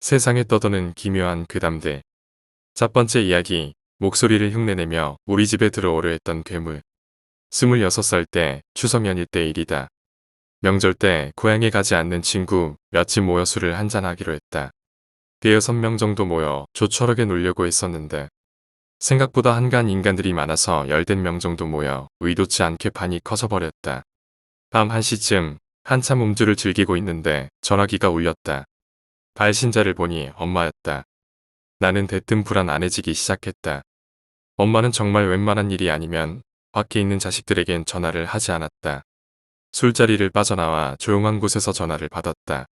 세상에 떠도는 기묘한 괴담들. 첫 번째 이야기, 목소리를 흉내내며 우리 집에 들어오려 했던 괴물. 26살 때 추석 연휴 때 일이다. 명절 때 고향에 가지 않는 친구 몇집 모여 술을 한잔하기로 했다. 대여섯 명 정도 모여 조촐하게 놀려고 했었는데 생각보다 한가한 인간들이 많아서 열댓 명 정도 모여 의도치 않게 판이 커져버렸다. 밤 1시쯤 한참 음주를 즐기고 있는데 전화기가 울렸다. 발신자를 보니 엄마였다. 나는 대뜸 불안해지기 시작했다. 엄마는 정말 웬만한 일이 아니면 밖에 있는 자식들에겐 전화를 하지 않았다. 술자리를 빠져나와 조용한 곳에서 전화를 받았다.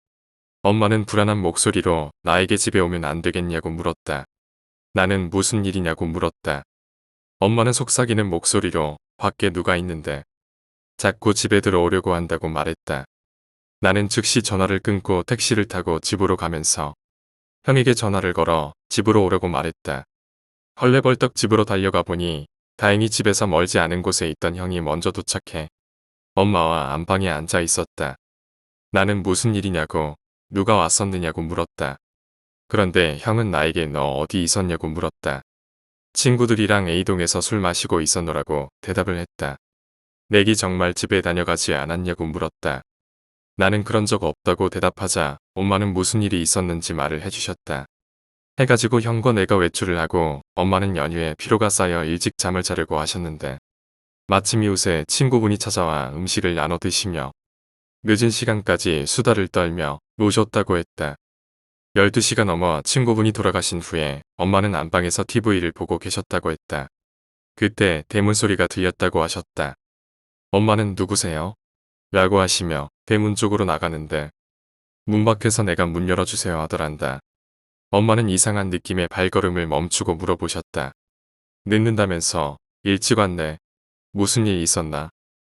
엄마는 불안한 목소리로 나에게 집에 오면 안 되겠냐고 물었다. 나는 무슨 일이냐고 물었다. 엄마는 속삭이는 목소리로 밖에 누가 있는데 자꾸 집에 들어오려고 한다고 말했다. 나는 즉시 전화를 끊고 택시를 타고 집으로 가면서 형에게 전화를 걸어 집으로 오려고 말했다. 헐레벌떡 집으로 달려가 보니 다행히 집에서 멀지 않은 곳에 있던 형이 먼저 도착해 엄마와 안방에 앉아 있었다. 나는 무슨 일이냐고 누가 왔었느냐고 물었다. 그런데 형은 나에게 너 어디 있었냐고 물었다. 친구들이랑 A동에서 술 마시고 있었노라고 대답을 했다. 내기 정말 집에 다녀가지 않았냐고 물었다. 나는 그런 적 없다고 대답하자 엄마는 무슨 일이 있었는지 말을 해주셨다. 해가지고 형과 내가 외출을 하고 엄마는 연휴에 피로가 쌓여 일찍 잠을 자려고 하셨는데 마침 이웃에 친구분이 찾아와 음식을 나눠 드시며 늦은 시간까지 수다를 떨며 노셨다고 했다. 12시가 넘어 친구분이 돌아가신 후에 엄마는 안방에서 TV를 보고 계셨다고 했다. 그때 대문 소리가 들렸다고 하셨다. 엄마는 누구세요? 라고 하시며 대문 쪽으로 나가는데 문 밖에서 내가 문 열어주세요 하더란다. 엄마는 이상한 느낌의 발걸음을 멈추고 물어보셨다. 늦는다면서 일찍 왔네. 무슨 일 있었나?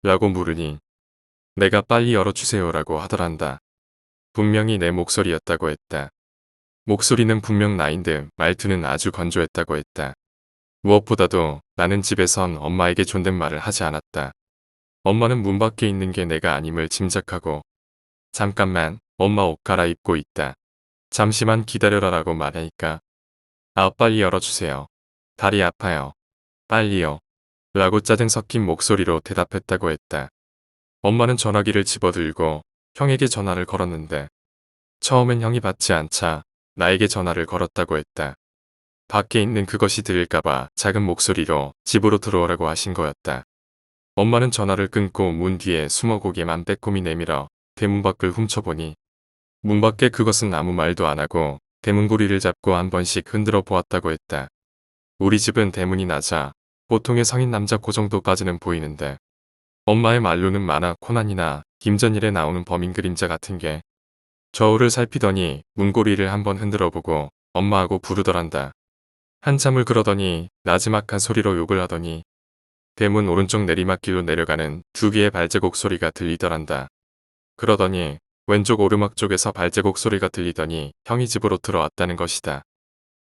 라고 물으니 내가 빨리 열어주세요 라고 하더란다. 분명히 내 목소리였다고 했다. 목소리는 분명 나인데 말투는 아주 건조했다고 했다. 무엇보다도 나는 집에선 엄마에게 존댓말을 하지 않았다. 엄마는 문 밖에 있는 게 내가 아님을 짐작하고 잠깐만 엄마 옷 갈아입고 있다. 잠시만 기다려라라고 말하니까 빨리 열어주세요. 다리 아파요. 빨리요. 라고 짜증 섞인 목소리로 대답했다고 했다. 엄마는 전화기를 집어들고 형에게 전화를 걸었는데 처음엔 형이 받지 않자 나에게 전화를 걸었다고 했다. 밖에 있는 그것이 들릴까봐 작은 목소리로 집으로 들어오라고 하신 거였다. 엄마는 전화를 끊고 문 뒤에 숨어 고개만 빼꼼히 내밀어 대문 밖을 훔쳐보니 문 밖에 그것은 아무 말도 안 하고 대문고리를 잡고 한 번씩 흔들어 보았다고 했다. 우리 집은 대문이 낮아 보통의 성인 남자 그 정도까지는 보이는데 엄마의 말로는 만화 코난이나 김전일에 나오는 범인 그림자 같은 게 저울을 살피더니 문고리를 한번 흔들어 보고 엄마하고 부르더란다. 한참을 그러더니 나지막한 소리로 욕을 하더니 대문 오른쪽 내리막길로 내려가는 두 개의 발자국 소리가 들리더란다. 그러더니 왼쪽 오르막 쪽에서 발자국 소리가 들리더니 형이 집으로 들어왔다는 것이다.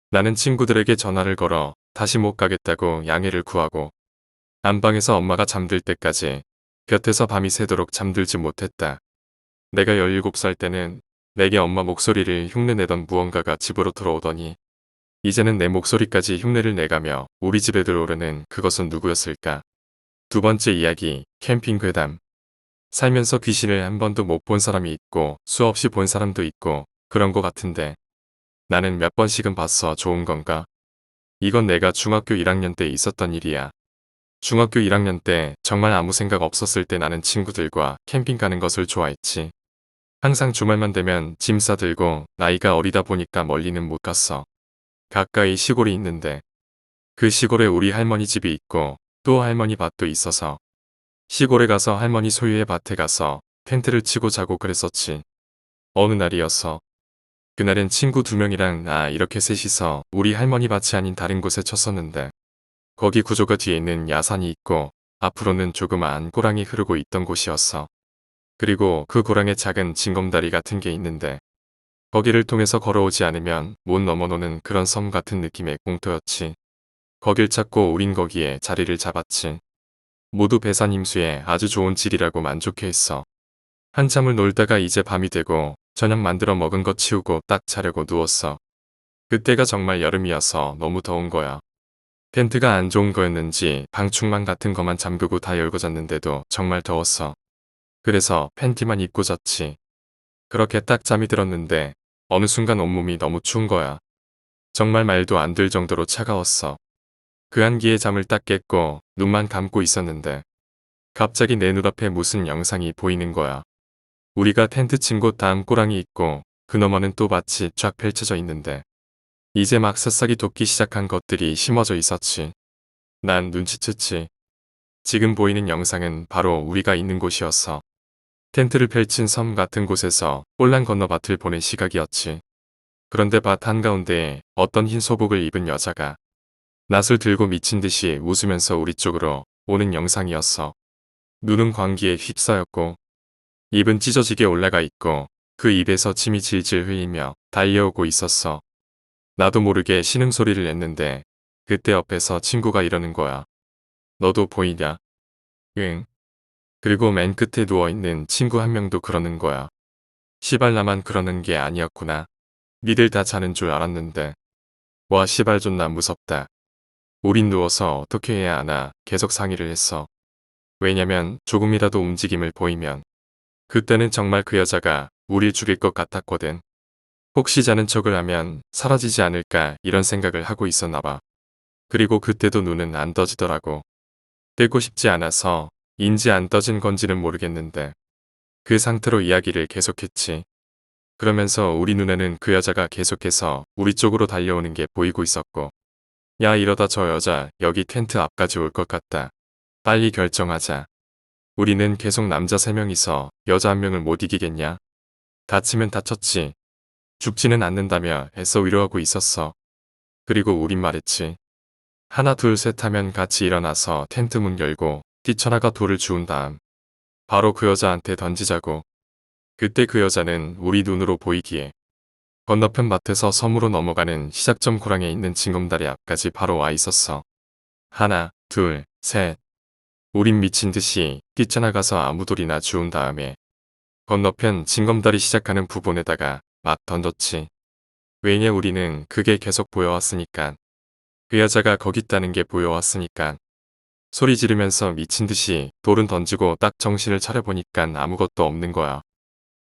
나는 친구들에게 전화를 걸어 다시 못 가겠다고 양해를 구하고 안방에서 엄마가 잠들 때까지 곁에서 밤이 새도록 잠들지 못했다. 내가 17살 때는 내게 엄마 목소리를 흉내내던 무언가가 집으로 들어오더니 이제는 내 목소리까지 흉내를 내가며 우리 집에 들어오려는 그것은 누구였을까? 두 번째 이야기, 캠핑 괴담. 살면서 귀신을 한 번도 못 본 사람이 있고 수없이 본 사람도 있고 그런 거 같은데 나는 몇 번씩은 봤어. 좋은 건가? 이건 내가 중학교 1학년 때 있었던 일이야. 중학교 1학년 때 정말 아무 생각 없었을 때 나는 친구들과 캠핑 가는 것을 좋아했지. 항상 주말만 되면 짐 싸들고 나이가 어리다 보니까 멀리는 못 갔어. 가까이 시골이 있는데 그 시골에 우리 할머니 집이 있고 또 할머니 밭도 있어서 시골에 가서 할머니 소유의 밭에 가서 텐트를 치고 자고 그랬었지. 어느 날이었어. 그날은 친구 2명이랑 나 이렇게 셋이서 우리 할머니 밭이 아닌 다른 곳에 쳤었는데 거기 구조가 뒤에 있는 야산이 있고 앞으로는 조그마한 고랑이 흐르고 있던 곳이었어. 그리고 그 고랑에 작은 징검다리 같은 게 있는데 거기를 통해서 걸어오지 않으면 못 넘어노는 그런 섬 같은 느낌의 공터였지. 거길 찾고 우린 거기에 자리를 잡았지. 모두 배산 임수에 아주 좋은 질이라고 만족해했어. 한참을 놀다가 이제 밤이 되고 저녁 만들어 먹은 거 치우고 딱 자려고 누웠어. 그때가 정말 여름이어서 너무 더운 거야. 텐트가 안 좋은 거였는지 방충망 같은 거만 잠그고 다 열고 잤는데도 정말 더웠어. 그래서 팬티만 입고 잤지. 그렇게 딱 잠이 들었는데 어느 순간 온몸이 너무 추운 거야. 정말 말도 안 될 정도로 차가웠어. 그 한기에 잠을 딱 깼고 눈만 감고 있었는데 갑자기 내 눈앞에 무슨 영상이 보이는 거야. 우리가 텐트 친 곳 다음 꼬랑이 있고 그 너머는 또 밭이 쫙 펼쳐져 있는데 이제 막 새싹이 돋기 시작한 것들이 심어져 있었지. 난 눈치챘지. 지금 보이는 영상은 바로 우리가 있는 곳이었어. 텐트를 펼친 섬 같은 곳에서 꼴랑 건너 밭을 보는 시각이었지. 그런데 밭 한가운데에 어떤 흰 소복을 입은 여자가 낫을 들고 미친 듯이 웃으면서 우리 쪽으로 오는 영상이었어. 눈은 광기에 휩싸였고 입은 찢어지게 올라가 있고 그 입에서 침이 질질 흘리며 달려오고 있었어. 나도 모르게 신음소리를 냈는데 그때 옆에서 친구가 이러는 거야. 너도 보이냐? 응. 그리고 맨 끝에 누워있는 친구 한 명도 그러는 거야. 시발 나만 그러는 게 아니었구나. 니들 다 자는 줄 알았는데. 와 시발 존나 무섭다. 우린 누워서 어떻게 해야 하나 계속 상의를 했어. 왜냐면 조금이라도 움직임을 보이면 그때는 정말 그 여자가 우릴 죽일 것 같았거든. 혹시 자는 척을 하면 사라지지 않을까 이런 생각을 하고 있었나 봐. 그리고 그때도 눈은 안 떠지더라고. 뜨고 싶지 않아서 인지 안 떠진 건지는 모르겠는데 그 상태로 이야기를 계속했지. 그러면서 우리 눈에는 그 여자가 계속해서 우리 쪽으로 달려오는 게 보이고 있었고 야 이러다 저 여자 여기 텐트 앞까지 올 것 같다. 빨리 결정하자. 우리는 계속 남자 3명이서 여자 1명을 못 이기겠냐? 다치면 다쳤지. 죽지는 않는다며 애써 위로하고 있었어. 그리고 우린 말했지. 하나 둘 셋 하면 같이 일어나서 텐트 문 열고 뛰쳐나가 돌을 주운 다음 바로 그 여자한테 던지자고. 그때 그 여자는 우리 눈으로 보이기에 건너편 밭에서 섬으로 넘어가는 시작점 고랑에 있는 징검다리 앞까지 바로 와 있었어. 하나, 둘, 셋. 우린 미친 듯이 뛰쳐나가서 아무돌이나 주운 다음에 건너편 징검다리 시작하는 부분에다가 막 던졌지. 왜냐 우리는 그게 계속 보여왔으니까. 그 여자가 거기 있다는 게 보여왔으니까. 소리 지르면서 미친 듯이 돌은 던지고 딱 정신을 차려보니깐 아무것도 없는 거야.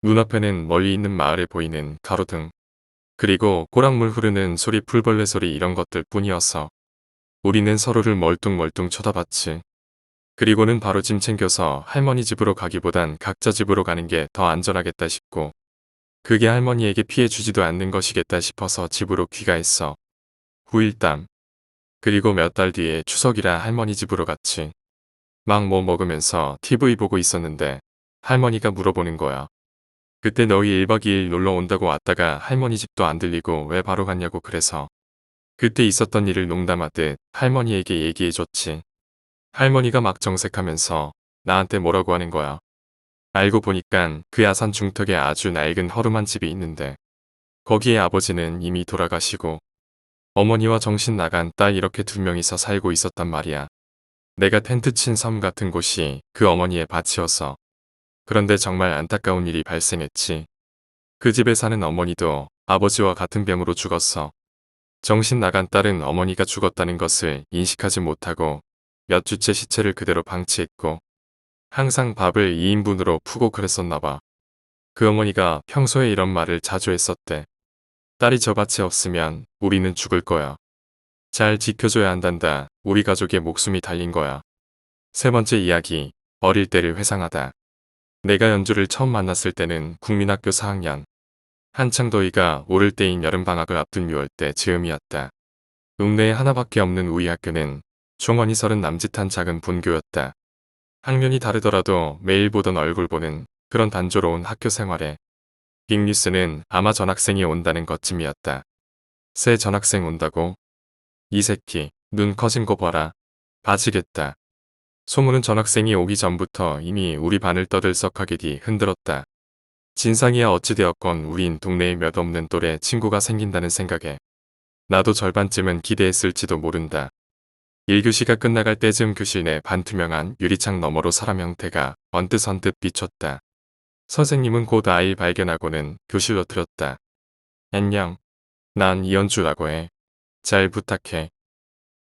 눈앞에는 멀리 있는 마을에 보이는 가로등. 그리고 꼬랑물 흐르는 소리 풀벌레 소리 이런 것들 뿐이었어. 우리는 서로를 멀뚱멀뚱 쳐다봤지. 그리고는 바로 짐 챙겨서 할머니 집으로 가기보단 각자 집으로 가는 게 더 안전하겠다 싶고 그게 할머니에게 피해 주지도 않는 것이겠다 싶어서 집으로 귀가했어. 후일담. 그리고 몇 달 뒤에 추석이라 할머니 집으로 갔지. 막 뭐 먹으면서 TV 보고 있었는데 할머니가 물어보는 거야. 그때 너희 1박 2일 놀러 온다고 왔다가 할머니 집도 안 들리고 왜 바로 갔냐고 그래서 그때 있었던 일을 농담하듯 할머니에게 얘기해줬지. 할머니가 막 정색하면서 나한테 뭐라고 하는 거야. 알고 보니깐 그 야산 중턱에 아주 낡은 허름한 집이 있는데 거기에 아버지는 이미 돌아가시고 어머니와 정신 나간 딸 이렇게 2명이서 살고 있었단 말이야. 내가 텐트 친 섬 같은 곳이 그 어머니의 밭이었어. 그런데 정말 안타까운 일이 발생했지. 그 집에 사는 어머니도 아버지와 같은 병으로 죽었어. 정신 나간 딸은 어머니가 죽었다는 것을 인식하지 못하고 몇 주째 시체를 그대로 방치했고 항상 밥을 2인분으로 푸고 그랬었나 봐. 그 어머니가 평소에 이런 말을 자주 했었대. 딸이 저 밭에 없으면 우리는 죽을 거야. 잘 지켜줘야 한단다. 우리 가족의 목숨이 달린 거야. 세 번째 이야기. 어릴 때를 회상하다. 내가 연주를 처음 만났을 때는 국민학교 4학년. 한창 더위가 오를 때인 여름방학을 앞둔 6월때 즈음이었다. 읍내에 하나밖에 없는 우리 학교는 총원이 서른 남짓한 작은 본교였다. 학년이 다르더라도 매일 보던 얼굴 보는 그런 단조로운 학교 생활에 빅뉴스는 아마 전학생이 온다는 것쯤이었다. 새 전학생 온다고? 이 새끼 눈 커진 거 봐라. 봐지겠다. 소문은 전학생이 오기 전부터 이미 우리 반을 떠들썩하게 흔들었다. 진상이야 어찌되었건 우린 동네에 몇 없는 또래 친구가 생긴다는 생각에 나도 절반쯤은 기대했을지도 모른다. 1교시가 끝나갈 때쯤 교실 내 반투명한 유리창 너머로 사람 형태가 언뜻 비쳤다. 선생님은 곧 아이를 발견하고는 교실로 들었다. 안녕. 난 이연주라고 해. 잘 부탁해.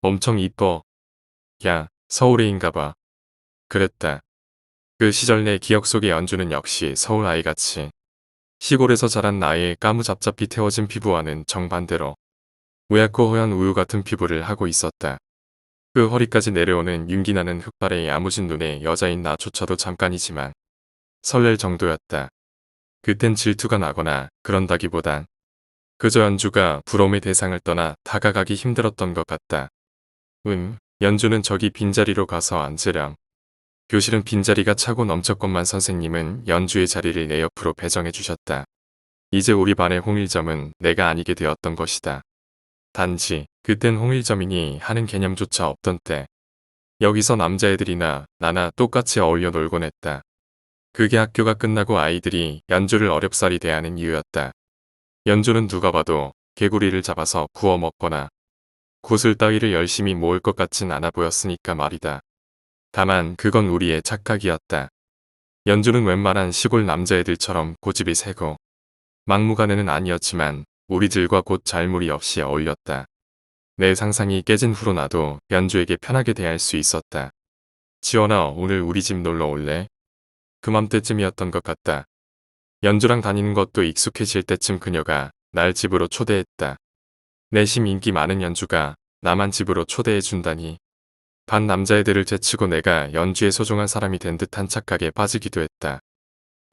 엄청 이뻐. 야, 서울애인가 봐. 그랬다. 그 시절 내 기억 속의 연주는 역시 서울 아이같이 시골에서 자란 나의 까무잡잡히 태워진 피부와는 정반대로 우옅고 허연 우유 같은 피부를 하고 있었다. 그 허리까지 내려오는 윤기나는 흑발에 야무진 눈에 여자인 나조차도 잠깐이지만 설렐 정도였다. 그땐 질투가 나거나 그런다기보단 그저 연주가 부러움의 대상을 떠나 다가가기 힘들었던 것 같다. 연주는 저기 빈자리로 가서 앉으렴. 교실은 빈자리가 차고 넘쳤건만 선생님은 연주의 자리를 내 옆으로 배정해 주셨다. 이제 우리 반의 홍일점은 내가 아니게 되었던 것이다. 단지 그땐 홍일점이니 하는 개념조차 없던 때 여기서 남자애들이나 나나 똑같이 어울려 놀곤 했다. 그게 학교가 끝나고 아이들이 연주를 어렵사리 대하는 이유였다. 연주는 누가 봐도 개구리를 잡아서 구워 먹거나 구슬 따위를 열심히 모을 것 같진 않아 보였으니까 말이다. 다만 그건 우리의 착각이었다. 연주는 웬만한 시골 남자애들처럼 고집이 세고 막무가내는 아니었지만 우리들과 곧 잘무리 없이 어울렸다. 내 상상이 깨진 후로 나도 연주에게 편하게 대할 수 있었다. 지원아, 오늘 우리 집 놀러 올래? 그맘때쯤이었던 것 같다. 연주랑 다니는 것도 익숙해질 때쯤 그녀가 날 집으로 초대했다. 내심 인기 많은 연주가 나만 집으로 초대해준다니. 반 남자애들을 제치고 내가 연주의 소중한 사람이 된 듯한 착각에 빠지기도 했다.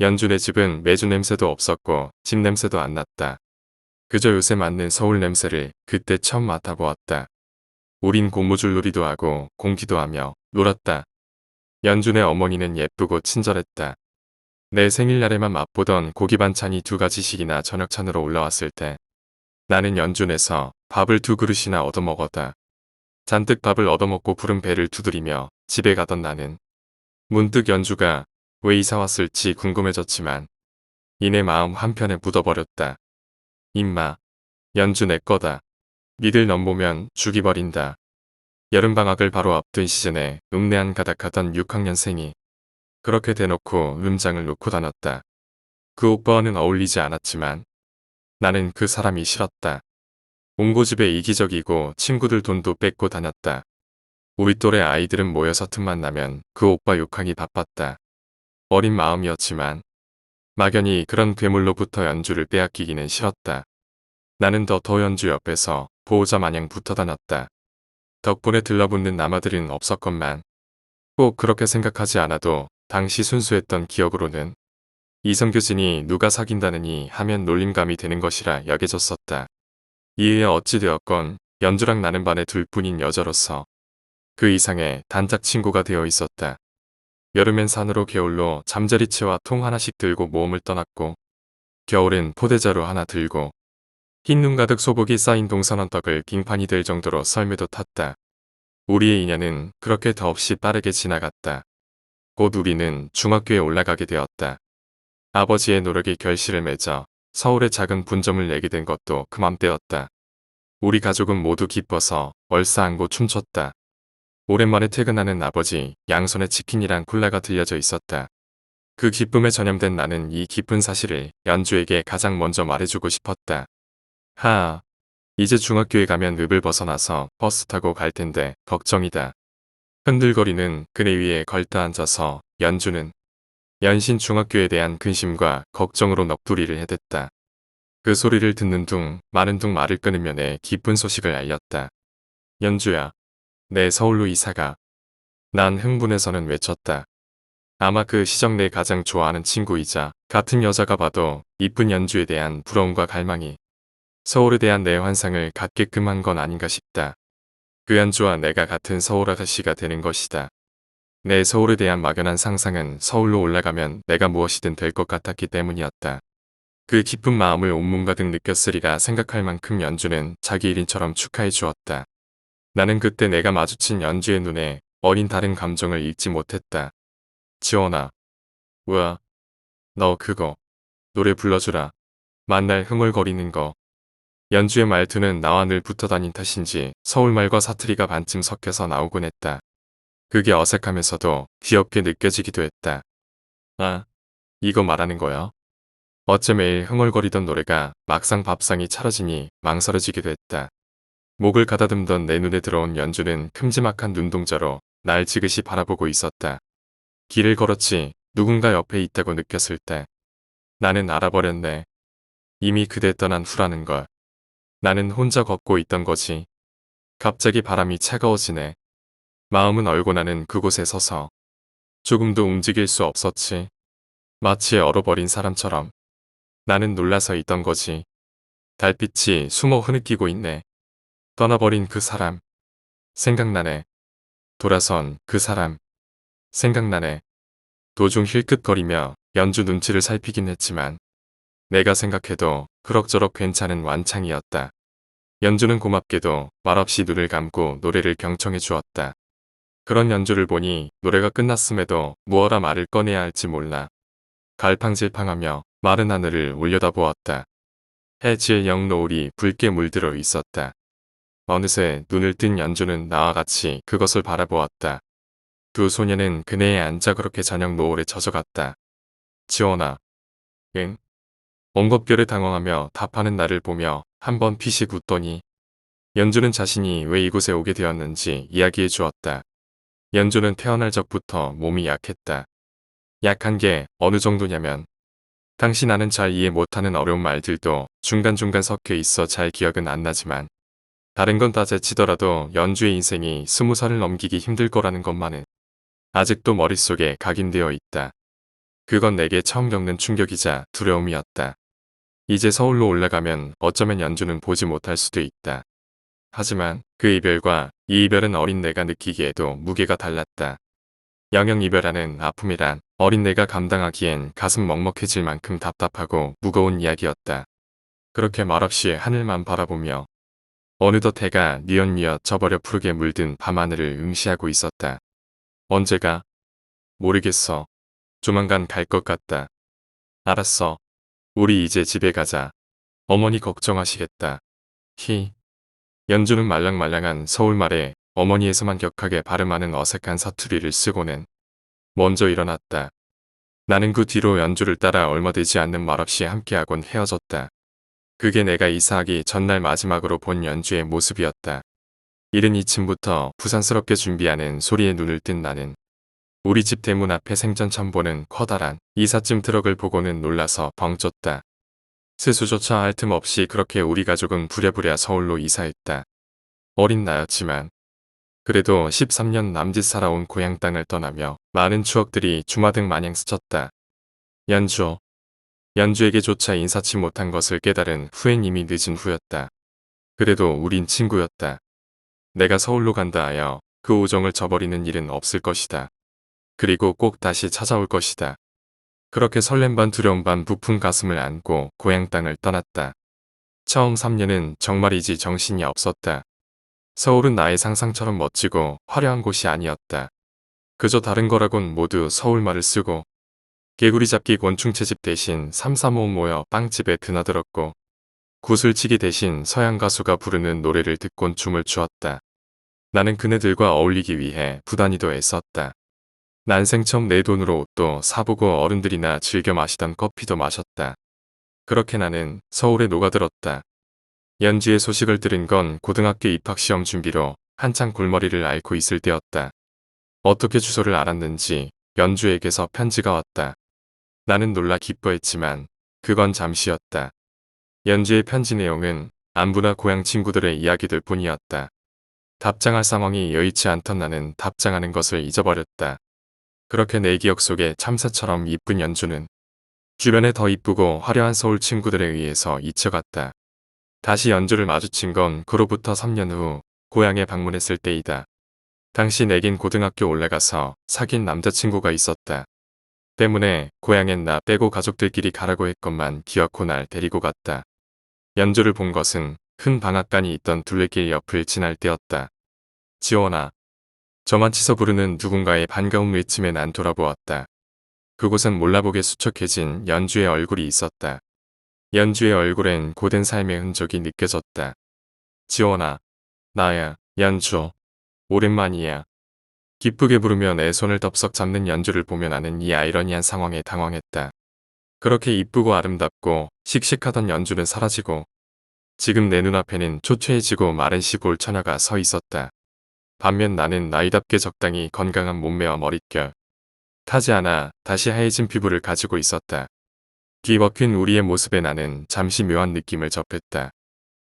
연주네 집은 매주 냄새도 없었고 집 냄새도 안 났다. 그저 요새 맡는 서울 냄새를 그때 처음 맡아보았다. 우린 고무줄놀이도 하고 공기도 하며 놀았다. 연주네 어머니는 예쁘고 친절했다. 내 생일날에만 맛보던 고기 반찬이 2가지씩이나 저녁찬으로 올라왔을 때 나는 연준에서 밥을 2그릇이나 얻어먹었다. 잔뜩 밥을 얻어먹고 부른 배를 두드리며 집에 가던 나는 문득 연주가 왜 이사 왔을지 궁금해졌지만 이내 마음 한편에 묻어버렸다. 임마, 연주 내 거다. 니들 넘보면 죽이버린다. 여름방학을 바로 앞둔 시즌에 읍내안 가닥하던 6학년생이 그렇게 대놓고 음장을 놓고 다녔다. 그 오빠와는 어울리지 않았지만 나는 그 사람이 싫었다. 옹고집에 이기적이고 친구들 돈도 뺏고 다녔다. 우리 또래 아이들은 모여서 틈만 나면 그 오빠 욕하기 바빴다. 어린 마음이었지만 막연히 그런 괴물로부터 연주를 빼앗기기는 싫었다. 나는 더 연주 옆에서 보호자 마냥 붙어 다녔다. 덕분에 들러붙는 남아들은 없었건만 꼭 그렇게 생각하지 않아도 당시 순수했던 기억으로는 이성교진이 누가 사귄다느니 하면 놀림감이 되는 것이라 여겨졌었다. 이에 어찌되었건 연주랑 나는 반의 둘뿐인 여자로서 그 이상의 단짝 친구가 되어 있었다. 여름엔 산으로 겨울로 잠자리채와 통 하나씩 들고 모험을 떠났고 겨울엔 포대자루 하나 들고 흰 눈 가득 소복이 쌓인 동선 언덕을 빙판이 될 정도로 설매도 탔다. 우리의 인연은 그렇게 더없이 빠르게 지나갔다. 곧 우리는 중학교에 올라가게 되었다. 아버지의 노력이 결실을 맺어 서울에 작은 분점을 내게 된 것도 그맘때였다. 우리 가족은 모두 기뻐서 얼싸안고 춤췄다. 오랜만에 퇴근하는 아버지 양손에 치킨이랑 콜라가 들려져 있었다. 그 기쁨에 전염된 나는 이 기쁜 사실을 연주에게 가장 먼저 말해주고 싶었다. 이제 중학교에 가면 읍을 벗어나서 버스 타고 갈 텐데 걱정이다. 흔들거리는 그네 위에 걸터 앉아서 연주는 연신 중학교에 대한 근심과 걱정으로 넋두리를 해댔다. 그 소리를 듣는 둥 마는 둥 말을 끊으며 내 기쁜 소식을 알렸다. 연주야, 내 서울로 이사가. 난 흥분해서는 외쳤다. 아마 그 시적 내 가장 좋아하는 친구이자 같은 여자가 봐도 이쁜 연주에 대한 부러움과 갈망이 서울에 대한 내 환상을 갖게끔 한 건 아닌가 싶다. 그 연주와 내가 같은 서울 아가씨가 되는 것이다. 내 서울에 대한 막연한 상상은 서울로 올라가면 내가 무엇이든 될 것 같았기 때문이었다. 그 기쁜 마음을 온몸 가득 느꼈으리라 생각할 만큼 연주는 자기 일인처럼 축하해 주었다. 나는 그때 내가 마주친 연주의 눈에 어린 다른 감정을 읽지 못했다. 지원아, 우와, 너 그거 노래 불러주라. 만날 흥얼거리는 거. 연주의 말투는 나와 늘 붙어 다닌 탓인지 서울말과 사투리가 반쯤 섞여서 나오곤 했다. 그게 어색하면서도 귀엽게 느껴지기도 했다. 이거 말하는 거야? 어째 매일 흥얼거리던 노래가 막상 밥상이 차려지니 망설여지기도 했다. 목을 가다듬던 내 눈에 들어온 연주는 큼지막한 눈동자로 날 지그시 바라보고 있었다. 길을 걸었지 누군가 옆에 있다고 느꼈을 때 나는 알아버렸네. 이미 그대 떠난 후라는 걸. 나는 혼자 걷고 있던 거지. 갑자기 바람이 차가워지네. 마음은 얼고 나는 그곳에 서서 조금도 움직일 수 없었지. 마치 얼어버린 사람처럼. 나는 놀라서 있던 거지. 달빛이 숨어 흐느끼고 있네. 떠나버린 그 사람. 생각나네. 돌아선 그 사람. 생각나네. 도중 힐끗거리며 연주 눈치를 살피긴 했지만 내가 생각해도 그럭저럭 괜찮은 완창이었다. 연주는 고맙게도 말없이 눈을 감고 노래를 경청해 주었다. 그런 연주를 보니 노래가 끝났음에도 무어라 말을 꺼내야 할지 몰라. 갈팡질팡하며 마른 하늘을 올려다보았다. 해질 영노을이 붉게 물들어 있었다. 어느새 눈을 뜬 연주는 나와 같이 그것을 바라보았다. 두 소녀는 그네에 앉아 그렇게 저녁 노을에 젖어갔다. 지원아. 응? 엉겁결에 당황하며 답하는 나를 보며 한번 피식 웃더니 연주는 자신이 왜 이곳에 오게 되었는지 이야기해 주었다. 연주는 태어날 적부터 몸이 약했다. 약한 게 어느 정도냐면 당시 나는 잘 이해 못하는 어려운 말들도 중간중간 섞여 있어 잘 기억은 안 나지만 다른 건 다 제치더라도 연주의 인생이 20살을 넘기기 힘들 거라는 것만은 아직도 머릿속에 각인되어 있다. 그건 내게 처음 겪는 충격이자 두려움이었다. 이제 서울로 올라가면 어쩌면 연주는 보지 못할 수도 있다. 하지만 그 이별과 이 이별은 어린 내가 느끼기에도 무게가 달랐다. 영영 이별하는 아픔이란 어린 내가 감당하기엔 가슴 먹먹해질 만큼 답답하고 무거운 이야기였다. 그렇게 말없이 하늘만 바라보며 어느덧 해가 뉘엿뉘엿 져버려 푸르게 물든 밤하늘을 응시하고 있었다. 언제가? 모르겠어. 조만간 갈 것 같다. 알았어. 우리 이제 집에 가자. 어머니 걱정하시겠다. 히. 연주는 말랑말랑한 서울말에 어머니에서만 격하게 발음하는 어색한 사투리를 쓰고는 먼저 일어났다. 나는 그 뒤로 연주를 따라 얼마 되지 않는 말없이 함께하곤 헤어졌다. 그게 내가 이사하기 전날 마지막으로 본 연주의 모습이었다. 이른 이침부터 부산스럽게 준비하는 소리에 눈을 뜬 나는 우리 집 대문 앞에 생전 처음 보는 커다란 이삿짐 트럭을 보고는 놀라서 벙쪘다. 세수조차 할 틈 없이 그렇게 우리 가족은 부랴부랴 서울로 이사했다. 어린 나였지만 그래도 13년 남짓 살아온 고향 땅을 떠나며 많은 추억들이 주마등 마냥 스쳤다. 연주에게조차 인사치 못한 것을 깨달은 후엔 이미 늦은 후였다. 그래도 우린 친구였다. 내가 서울로 간다 하여 그 우정을 저버리는 일은 없을 것이다. 그리고 꼭 다시 찾아올 것이다. 그렇게 설렘 반 두려움 반 부푼 가슴을 안고 고향 땅을 떠났다. 처음 3년은 정말이지 정신이 없었다. 서울은 나의 상상처럼 멋지고 화려한 곳이 아니었다. 그저 다른 거라곤 모두 서울말을 쓰고 개구리 잡기 곤충 채집 대신 삼삼오오 모여 빵집에 드나들었고 구슬치기 대신 서양 가수가 부르는 노래를 듣곤 춤을 추었다. 나는 그네들과 어울리기 위해 부단히도 애썼다. 난생 처음 내 돈으로 옷도 사보고 어른들이나 즐겨 마시던 커피도 마셨다. 그렇게 나는 서울에 녹아들었다. 연주의 소식을 들은 건 고등학교 입학시험 준비로 한창 골머리를 앓고 있을 때였다. 어떻게 주소를 알았는지 연주에게서 편지가 왔다. 나는 놀라 기뻐했지만 그건 잠시였다. 연주의 편지 내용은 안부나 고향 친구들의 이야기들 뿐이었다. 답장할 상황이 여의치 않던 나는 답장하는 것을 잊어버렸다. 그렇게 내 기억 속에 참새처럼 이쁜 연주는 주변에 더 이쁘고 화려한 서울 친구들에 의해서 잊혀갔다. 다시 연주를 마주친 건 그로부터 3년 후 고향에 방문했을 때이다. 당시 내겐 고등학교 올라가서 사귄 남자친구가 있었다. 때문에 고향엔 나 빼고 가족들끼리 가라고 했건만 기어코 날 데리고 갔다. 연주를 본 것은 큰 방앗간이 있던 둘레길 옆을 지날 때였다. 지원아. 저만 치서 부르는 누군가의 반가운 외침에 난 돌아보았다. 그곳은 몰라보게 수척해진 연주의 얼굴이 있었다. 연주의 얼굴엔 고된 삶의 흔적이 느껴졌다. 지원아. 나야, 연주. 오랜만이야. 기쁘게 부르며 내 손을 덥석 잡는 연주를 보며 나는 이 아이러니한 상황에 당황했다. 그렇게 이쁘고 아름답고 씩씩하던 연주는 사라지고 지금 내 눈앞에는 초췌해지고 마른 시골 처녀가 서 있었다. 반면 나는 나이답게 적당히 건강한 몸매와 머릿결, 타지 않아 다시 하얘진 피부를 가지고 있었다. 뒤먹힌 우리의 모습에 나는 잠시 묘한 느낌을 접했다.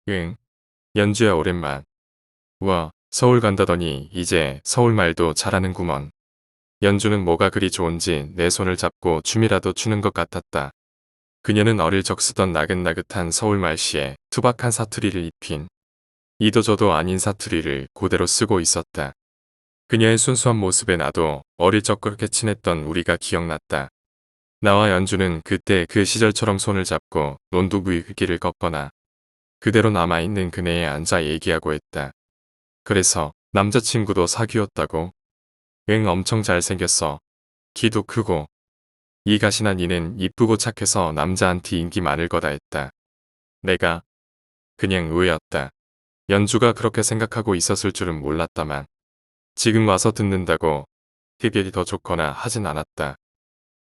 응, 연주야 오랜만. 우와, 서울 간다더니 이제 서울말도 잘하는구먼. 연주는 뭐가 그리 좋은지 내 손을 잡고 춤이라도 추는 것 같았다. 그녀는 어릴 적 쓰던 나긋나긋한 서울말씨에 투박한 사투리를 입힌 이도저도 아닌 사투리를 그대로 쓰고 있었다. 그녀의 순수한 모습에 나도 어릴 적 그렇게 친했던 우리가 기억났다. 나와 연주는 그때 그 시절처럼 손을 잡고 논두부의 흙길을 걷거나 그대로 남아있는 그네에 앉아 얘기하고 했다. 그래서 남자친구도 사귀었다고? 응, 엄청 잘생겼어. 키도 크고 이 가시나 니는 이쁘고 착해서 남자한테 인기 많을 거다 했다. 내가 그냥 의외였다. 연주가 그렇게 생각하고 있었을 줄은 몰랐다만 지금 와서 듣는다고 특별히 더 좋거나 하진 않았다.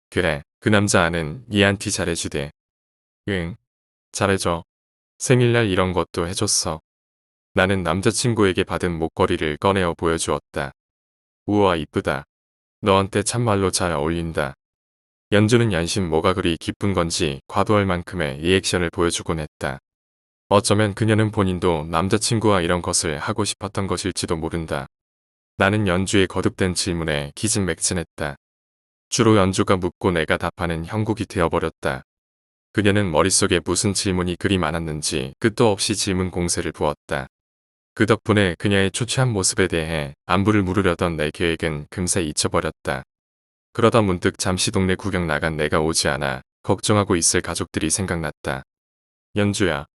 그래, 그 남자아는 니한테 잘해주대. 응, 잘해줘. 생일날 이런 것도 해줬어. 나는 남자친구에게 받은 목걸이를 꺼내어 보여주었다. 우와 이쁘다. 너한테 참말로 잘 어울린다. 연주는 연신 뭐가 그리 기쁜 건지 과도할 만큼의 리액션을 보여주곤 했다. 어쩌면 그녀는 본인도 남자친구와 이런 것을 하고 싶었던 것일지도 모른다. 나는 연주의 거듭된 질문에 기진맥진했다. 주로 연주가 묻고 내가 답하는 형국이 되어버렸다. 그녀는 머릿속에 무슨 질문이 그리 많았는지 끝도 없이 질문 공세를 부었다. 그 덕분에 그녀의 초췌한 모습에 대해 안부를 물으려던 내 계획은 금세 잊혀버렸다. 그러다 문득 잠시 동네 구경 나간 내가 오지 않아 걱정하고 있을 가족들이 생각났다. 연주야,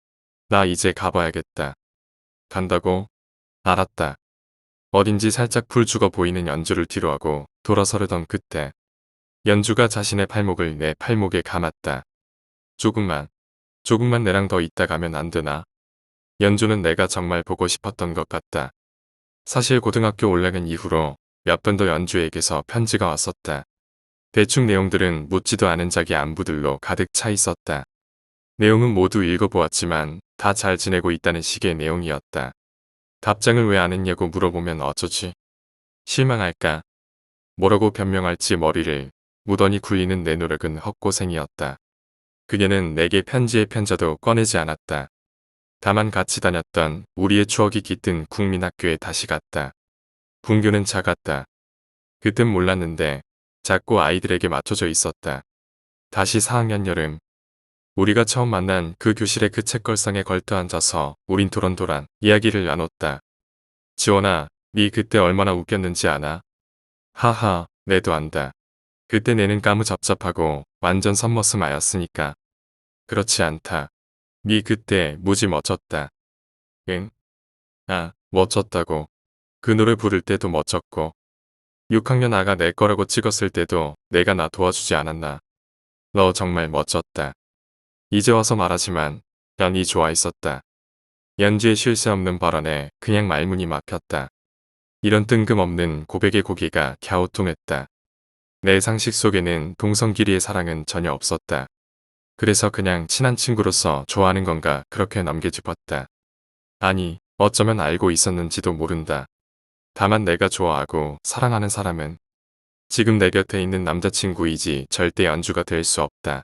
나 이제 가봐야겠다. 간다고? 알았다. 어딘지 살짝 풀 죽어 보이는 연주를 뒤로하고 돌아서려던 그때 연주가 자신의 팔목을 내 팔목에 감았다. 조금만 내랑 더 있다 가면 안 되나? 연주는 내가 정말 보고 싶었던 것 같다. 사실 고등학교 올라간 이후로 몇 번 더 연주에게서 편지가 왔었다. 대충 내용들은 묻지도 않은 자기 안부들로 가득 차 있었다. 내용은 모두 읽어보았지만 다 잘 지내고 있다는 식의 내용이었다. 답장을 왜 안 했냐고 물어보면 어쩌지? 실망할까? 뭐라고 변명할지 머리를 무던히 굴리는 내 노력은 헛고생이었다. 그녀는 내게 편지의 편자도 꺼내지 않았다. 다만 같이 다녔던 우리의 추억이 깃든 국민학교에 다시 갔다. 분교는 작았다. 그땐 몰랐는데 작고 아이들에게 맞춰져 있었다. 다시 4학년 여름. 우리가 처음 만난 그 교실의 그 책걸상에 걸터 앉아서 우린 도란도란 이야기를 나눴다. 지원아, 네 그때 얼마나 웃겼는지 아나? 하하, 내도 안다. 그때 내는 까무잡잡하고 완전 선머스마였으니까. 그렇지 않다. 네 그때 무지 멋졌다. 응? 아, 멋졌다고. 그 노래 부를 때도 멋졌고. 6학년 아가 내 거라고 찍었을 때도 내가 나 도와주지 않았나. 너 정말 멋졌다. 이제 와서 말하지만 연이 좋아했었다. 연주의 쉴 새 없는 발언에 그냥 말문이 막혔다. 이런 뜬금없는 고백의 고기가 갸우뚱했다. 내 상식 속에는 동성끼리의 사랑은 전혀 없었다. 그래서 그냥 친한 친구로서 좋아하는 건가 그렇게 넘겨짚었다. 아니, 어쩌면 알고 있었는지도 모른다. 다만 내가 좋아하고 사랑하는 사람은 지금 내 곁에 있는 남자친구이지 절대 연주가 될 수 없다.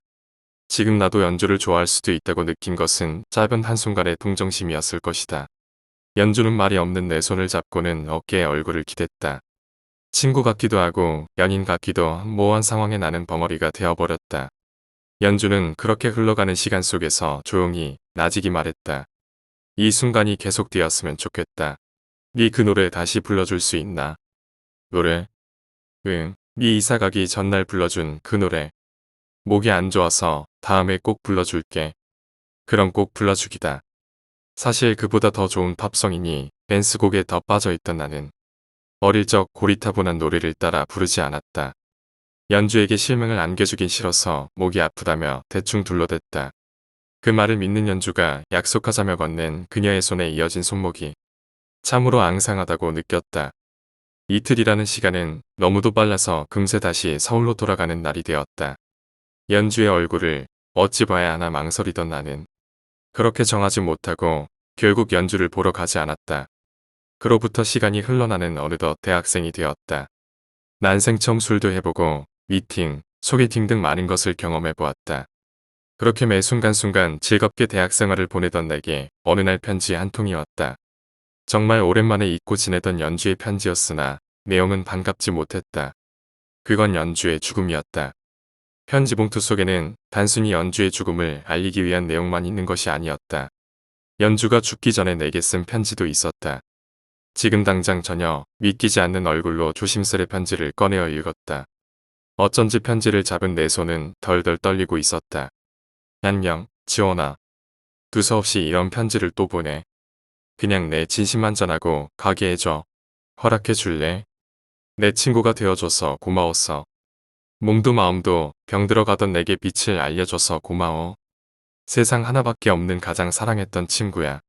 지금 나도 연주를 좋아할 수도 있다고 느낀 것은 짧은 한순간의 동정심이었을 것이다. 연주는 말이 없는 내 손을 잡고는 어깨에 얼굴을 기댔다. 친구 같기도 하고 연인 같기도 한 모호한 상황에 나는 벙어리가 되어버렸다. 연주는 그렇게 흘러가는 시간 속에서 조용히 나지기 말했다. 이 순간이 계속되었으면 좋겠다. 네 그 노래 다시 불러줄 수 있나? 노래? 응, 네 이사 가기 전날 불러준 그 노래. 목이 안 좋아서 다음에 꼭 불러줄게. 그럼 꼭 불러주기다. 사실 그보다 더 좋은 팝송이니 댄스곡에 더 빠져있던 나는 어릴 적 고리타분한 노래를 따라 부르지 않았다. 연주에게 실명을 안겨주긴 싫어서 목이 아프다며 대충 둘러댔다. 그 말을 믿는 연주가 약속하자며 건넨 그녀의 손에 이어진 손목이 참으로 앙상하다고 느꼈다. 이틀이라는 시간은 너무도 빨라서 금세 다시 서울로 돌아가는 날이 되었다. 연주의 얼굴을 어찌 봐야 하나 망설이던 나는 그렇게 정하지 못하고 결국 연주를 보러 가지 않았다. 그로부터 시간이 흘러나는 어느덧 대학생이 되었다. 난생 처음 술도 해보고 미팅, 소개팅 등 많은 것을 경험해 보았다. 그렇게 매 순간순간 즐겁게 대학 생활을 보내던 내게 어느 날 편지 한 통이 왔다. 정말 오랜만에 잊고 지내던 연주의 편지였으나 내용은 반갑지 못했다. 그건 연주의 죽음이었다. 편지 봉투 속에는 단순히 연주의 죽음을 알리기 위한 내용만 있는 것이 아니었다. 연주가 죽기 전에 내게 쓴 편지도 있었다. 지금 당장 전혀 믿기지 않는 얼굴로 조심스레 편지를 꺼내어 읽었다. 어쩐지 편지를 잡은 내 손은 덜덜 떨리고 있었다. 안녕, 지원아. 두서없이 이런 편지를 또 보내. 그냥 내 진심만 전하고 가게 해줘. 허락해 줄래? 내 친구가 되어줘서 고마웠어. 몸도 마음도 병들어가던 내게 빛을 알려줘서 고마워. 세상 하나밖에 없는 가장 사랑했던 친구야.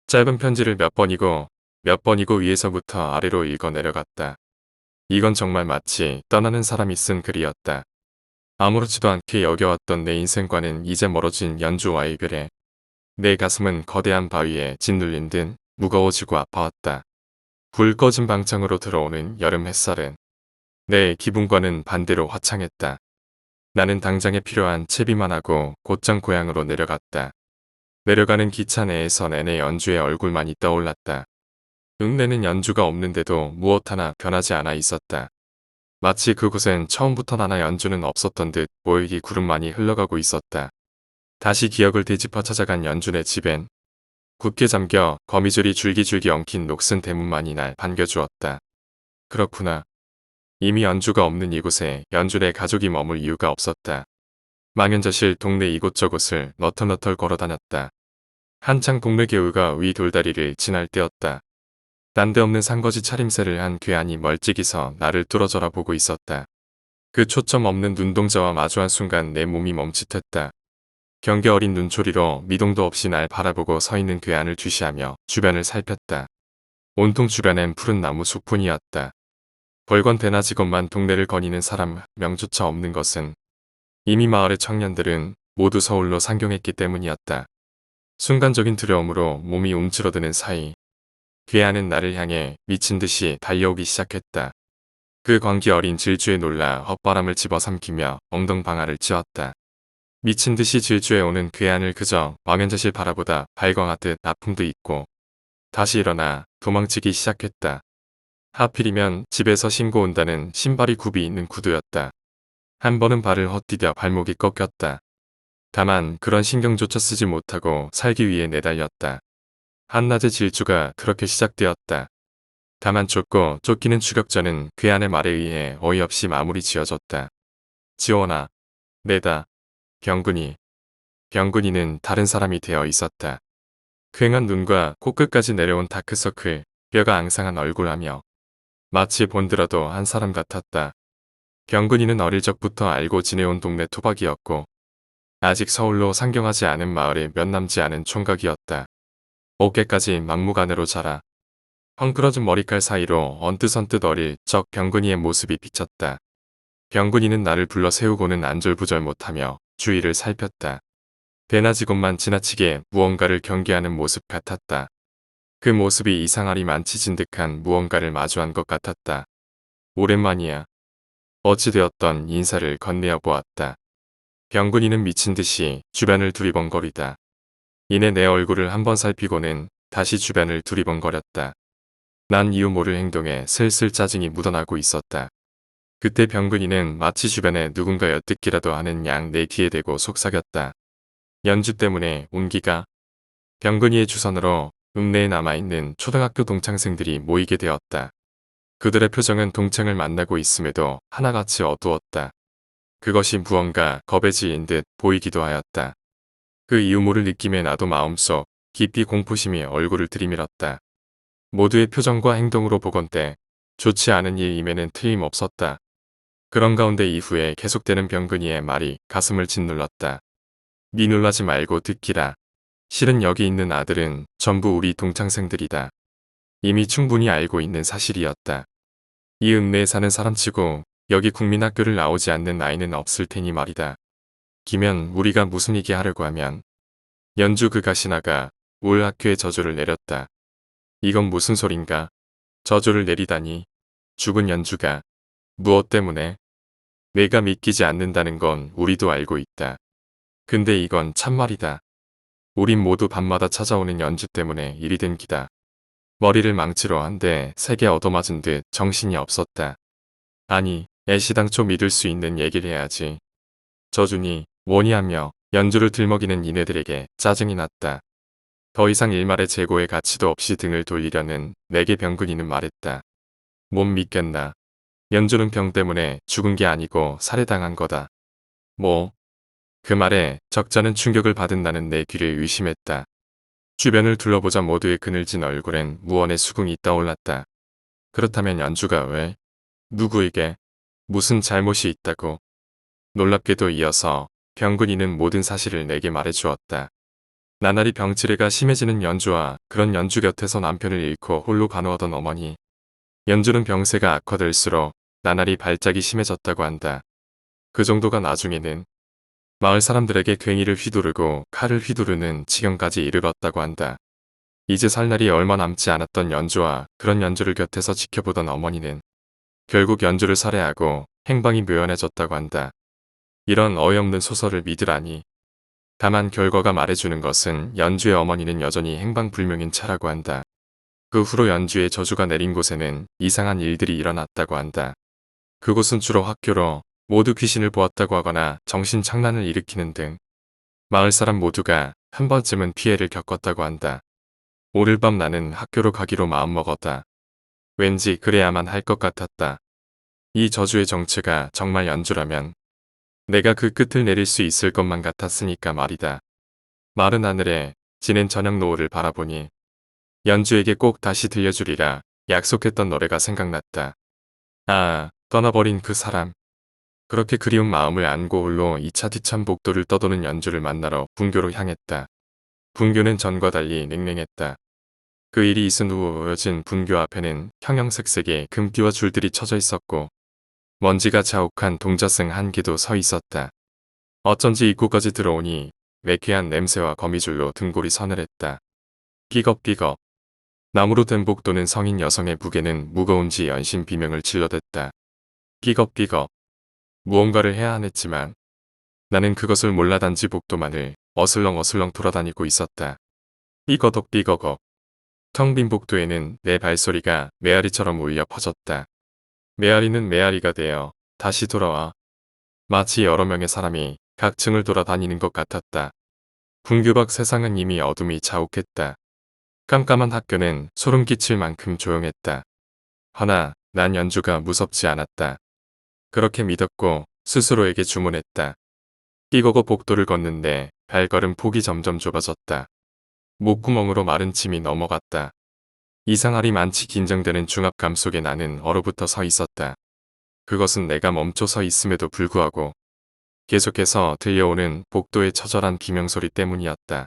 짧은 편지를 몇 번이고 위에서부터 아래로 읽어 내려갔다. 이건 정말 마치 떠나는 사람이 쓴 글이었다. 아무렇지도 않게 여겨왔던 내 인생과는 이제 멀어진 연주와의 별에 내 가슴은 거대한 바위에 짓눌린 듯 무거워지고 아파왔다. 불 꺼진 방창으로 들어오는 여름 햇살은 내 기분과는 반대로 화창했다. 나는 당장에 필요한 채비만 하고 곧장 고향으로 내려갔다. 내려가는 기차 내에서 내내 연주의 얼굴만이 떠올랐다. 흉내는 연주가 없는데도 무엇 하나 변하지 않아 있었다. 마치 그곳엔 처음부터 나나 연주는 없었던 듯 모이기 구름만이 흘러가고 있었다. 다시 기억을 되짚어 찾아간 연준의 집엔 굳게 잠겨 거미줄이 줄기줄기 엉킨 녹슨 대문만이 날 반겨주었다. 그렇구나. 이미 연주가 없는 이곳에 연준의 가족이 머물 이유가 없었다. 망연자실 동네 이곳저곳을 너털너털 걸어다녔다. 한창 동네 개울가 위 돌다리를 지날 때였다. 난데없는 상거지 차림새를 한 괴한이 멀찍이 서 나를 뚫어져라 보고 있었다. 그 초점 없는 눈동자와 마주한 순간 내 몸이 멈칫했다. 경계 어린 눈초리로 미동도 없이 날 바라보고 서 있는 괴한을 주시하며 주변을 살폈다. 온통 주변엔 푸른 나무 숲뿐이었다. 벌건 대낮 직업만 동네를 거니는 사람 명조차 없는 것은 이미 마을의 청년들은 모두 서울로 상경했기 때문이었다. 순간적인 두려움으로 몸이 움츠러드는 사이 괴한은 나를 향해 미친 듯이 달려오기 시작했다. 그 광기 어린 질주에 놀라 헛바람을 집어삼키며 엉덩방아를 찧었다. 미친 듯이 질주해 오는 괴한을 그저 망연자실 바라보다 발광하듯 아픔도 있고 다시 일어나 도망치기 시작했다. 하필이면 집에서 신고 온다는 신발이 굽이 있는 구두였다. 한 번은 발을 헛디뎌 발목이 꺾였다. 다만 그런 신경조차 쓰지 못하고 살기 위해 내달렸다. 한낮의 질주가 그렇게 시작되었다. 다만 쫓고 쫓기는 추격전은 괴한의 말에 의해 어이없이 마무리 지어졌다. 지원아, 내다. 병근이는 다른 사람이 되어 있었다. 퀭한 눈과 코끝까지 내려온 다크서클, 뼈가 앙상한 얼굴하며 마치 본드라도 한 사람 같았다. 병근이는 어릴 적부터 알고 지내온 동네 토박이었고 아직 서울로 상경하지 않은 마을의 몇 남지 않은 총각이었다. 어깨까지 막무가내로 자라 헝클어진 머리칼 사이로 언뜻언뜻 어릴 적 병근이의 모습이 비쳤다. 병근이는 나를 불러 세우고는 안절부절 못하며 주위를 살폈다. 대낮이 곳만 지나치게 무언가를 경계하는 모습 같았다. 그 모습이 이상하리 만치진 듯한 무언가를 마주한 것 같았다. 오랜만이야. 어찌되었던 인사를 건네어 보았다. 병근이는 미친 듯이 주변을 두리번거리다. 이내 내 얼굴을 한번 살피고는 다시 주변을 두리번거렸다. 난 이유 모를 행동에 슬슬 짜증이 묻어나고 있었다. 그때 병근이는 마치 주변에 누군가 엿듣기라도 하는 양 내 뒤에 대고 속삭였다. 연주 때문에 온기가. 병근이의 주선으로 읍내에 남아있는 초등학교 동창생들이 모이게 되었다. 그들의 표정은 동창을 만나고 있음에도 하나같이 어두웠다. 그것이 무언가 겁에 질린 듯 보이기도 하였다. 그 이유 모를 느낌에 나도 마음속 깊이 공포심이 얼굴을 들이밀었다. 모두의 표정과 행동으로 보건대 좋지 않은 일임에는 틀림없었다. 그런 가운데 이후에 계속되는 병근이의 말이 가슴을 짓눌렀다. 니 놀라지 말고 듣기라. 실은 여기 있는 아들은 전부 우리 동창생들이다. 이미 충분히 알고 있는 사실이었다. 이 읍내에 사는 사람치고 여기 국민학교를 나오지 않는 아이는 없을 테니 말이다. 기면 우리가 무슨 얘기 하려고 하면 연주 그 가시나가 올 학교에 저주를 내렸다. 이건 무슨 소린가? 저주를 내리다니. 죽은 연주가 무엇 때문에? 내가 믿기지 않는다는 건 우리도 알고 있다. 근데 이건 참말이다. 우린 모두 밤마다 찾아오는 연주 때문에 일이 된 기다. 머리를 망치로 한 대 3개 얻어맞은 듯 정신이 없었다. 아니, 애시당초 믿을 수 있는 얘기를 해야지. 저주니 뭐니 하며 연주를 들먹이는 이네들에게 짜증이 났다. 더 이상 일말의 재고의 가치도 없이 등을 돌리려는 내게 병근이는 말했다. 못 믿겠나. 연주는 병 때문에 죽은 게 아니고 살해당한 거다. 뭐? 그 말에 적잖은 충격을 받은 나는 내 귀를 의심했다. 주변을 둘러보자 모두의 그늘진 얼굴엔 무언의 수긍이 떠올랐다. 그렇다면 연주가 왜? 누구에게? 무슨 잘못이 있다고? 놀랍게도 이어서 병근이는 모든 사실을 내게 말해주었다. 나날이 병치레가 심해지는 연주와 그런 연주 곁에서 남편을 잃고 홀로 간호하던 어머니. 연주는 병세가 악화될수록 나날이 발작이 심해졌다고 한다. 그 정도가 나중에는 마을 사람들에게 괭이를 휘두르고 칼을 휘두르는 지경까지 이르렀다고 한다. 이제 살 날이 얼마 남지 않았던 연주와 그런 연주를 곁에서 지켜보던 어머니는 결국 연주를 살해하고 행방이 묘연해졌다고 한다. 이런 어이없는 소설을 믿으라니. 다만 결과가 말해주는 것은 연주의 어머니는 여전히 행방불명인 차라고 한다. 그 후로 연주의 저주가 내린 곳에는 이상한 일들이 일어났다고 한다. 그곳은 주로 학교로 모두 귀신을 보았다고 하거나 정신착란을 일으키는 등 마을 사람 모두가 한 번쯤은 피해를 겪었다고 한다. 오늘 밤 나는 학교로 가기로 마음먹었다. 왠지 그래야만 할 것 같았다. 이 저주의 정체가 정말 연주라면 내가 그 끝을 내릴 수 있을 것만 같았으니까 말이다. 마른 하늘에 지는 저녁 노을을 바라보니 연주에게 꼭 다시 들려주리라 약속했던 노래가 생각났다. 아, 떠나버린 그 사람. 그렇게 그리운 마음을 안고 홀로 이차뒤참 복도를 떠도는 연주를 만나러 분교로 향했다. 분교는 전과 달리 냉랭했다. 그 일이 있은 후 오여진 분교 앞에는 형형색색의 금띠와 줄들이 쳐져 있었고 먼지가 자욱한 동자승 한 개도 서 있었다. 어쩐지 입구까지 들어오니 매캐한 냄새와 거미줄로 등골이 서늘했다. 삐걱삐걱. 나무로 된 복도는 성인 여성의 무게는 무거운지 연신 비명을 질러댔다. 삐걱삐걱. 무언가를 해야 하냈지만 나는 그것을 몰라 단지 복도만을 어슬렁어슬렁 돌아다니고 있었다. 삐거덕 삐거걱. 텅 빈 복도에는 내 발소리가 메아리처럼 울려 퍼졌다. 메아리는 메아리가 되어 다시 돌아와. 마치 여러 명의 사람이 각 층을 돌아다니는 것 같았다. 분교 밖 세상은 이미 어둠이 자욱했다. 깜깜한 학교는 소름 끼칠 만큼 조용했다. 허나 난 연주가 무섭지 않았다. 그렇게 믿었고 스스로에게 주문했다. 삐거고 복도를 걷는데 발걸음 폭이 점점 좁아졌다. 목구멍으로 마른 침이 넘어갔다. 이상하리 많지 긴장되는 중압감 속에 나는 얼어붙어 서 있었다. 그것은 내가 멈춰 서 있음에도 불구하고 계속해서 들려오는 복도의 처절한 비명소리 때문이었다.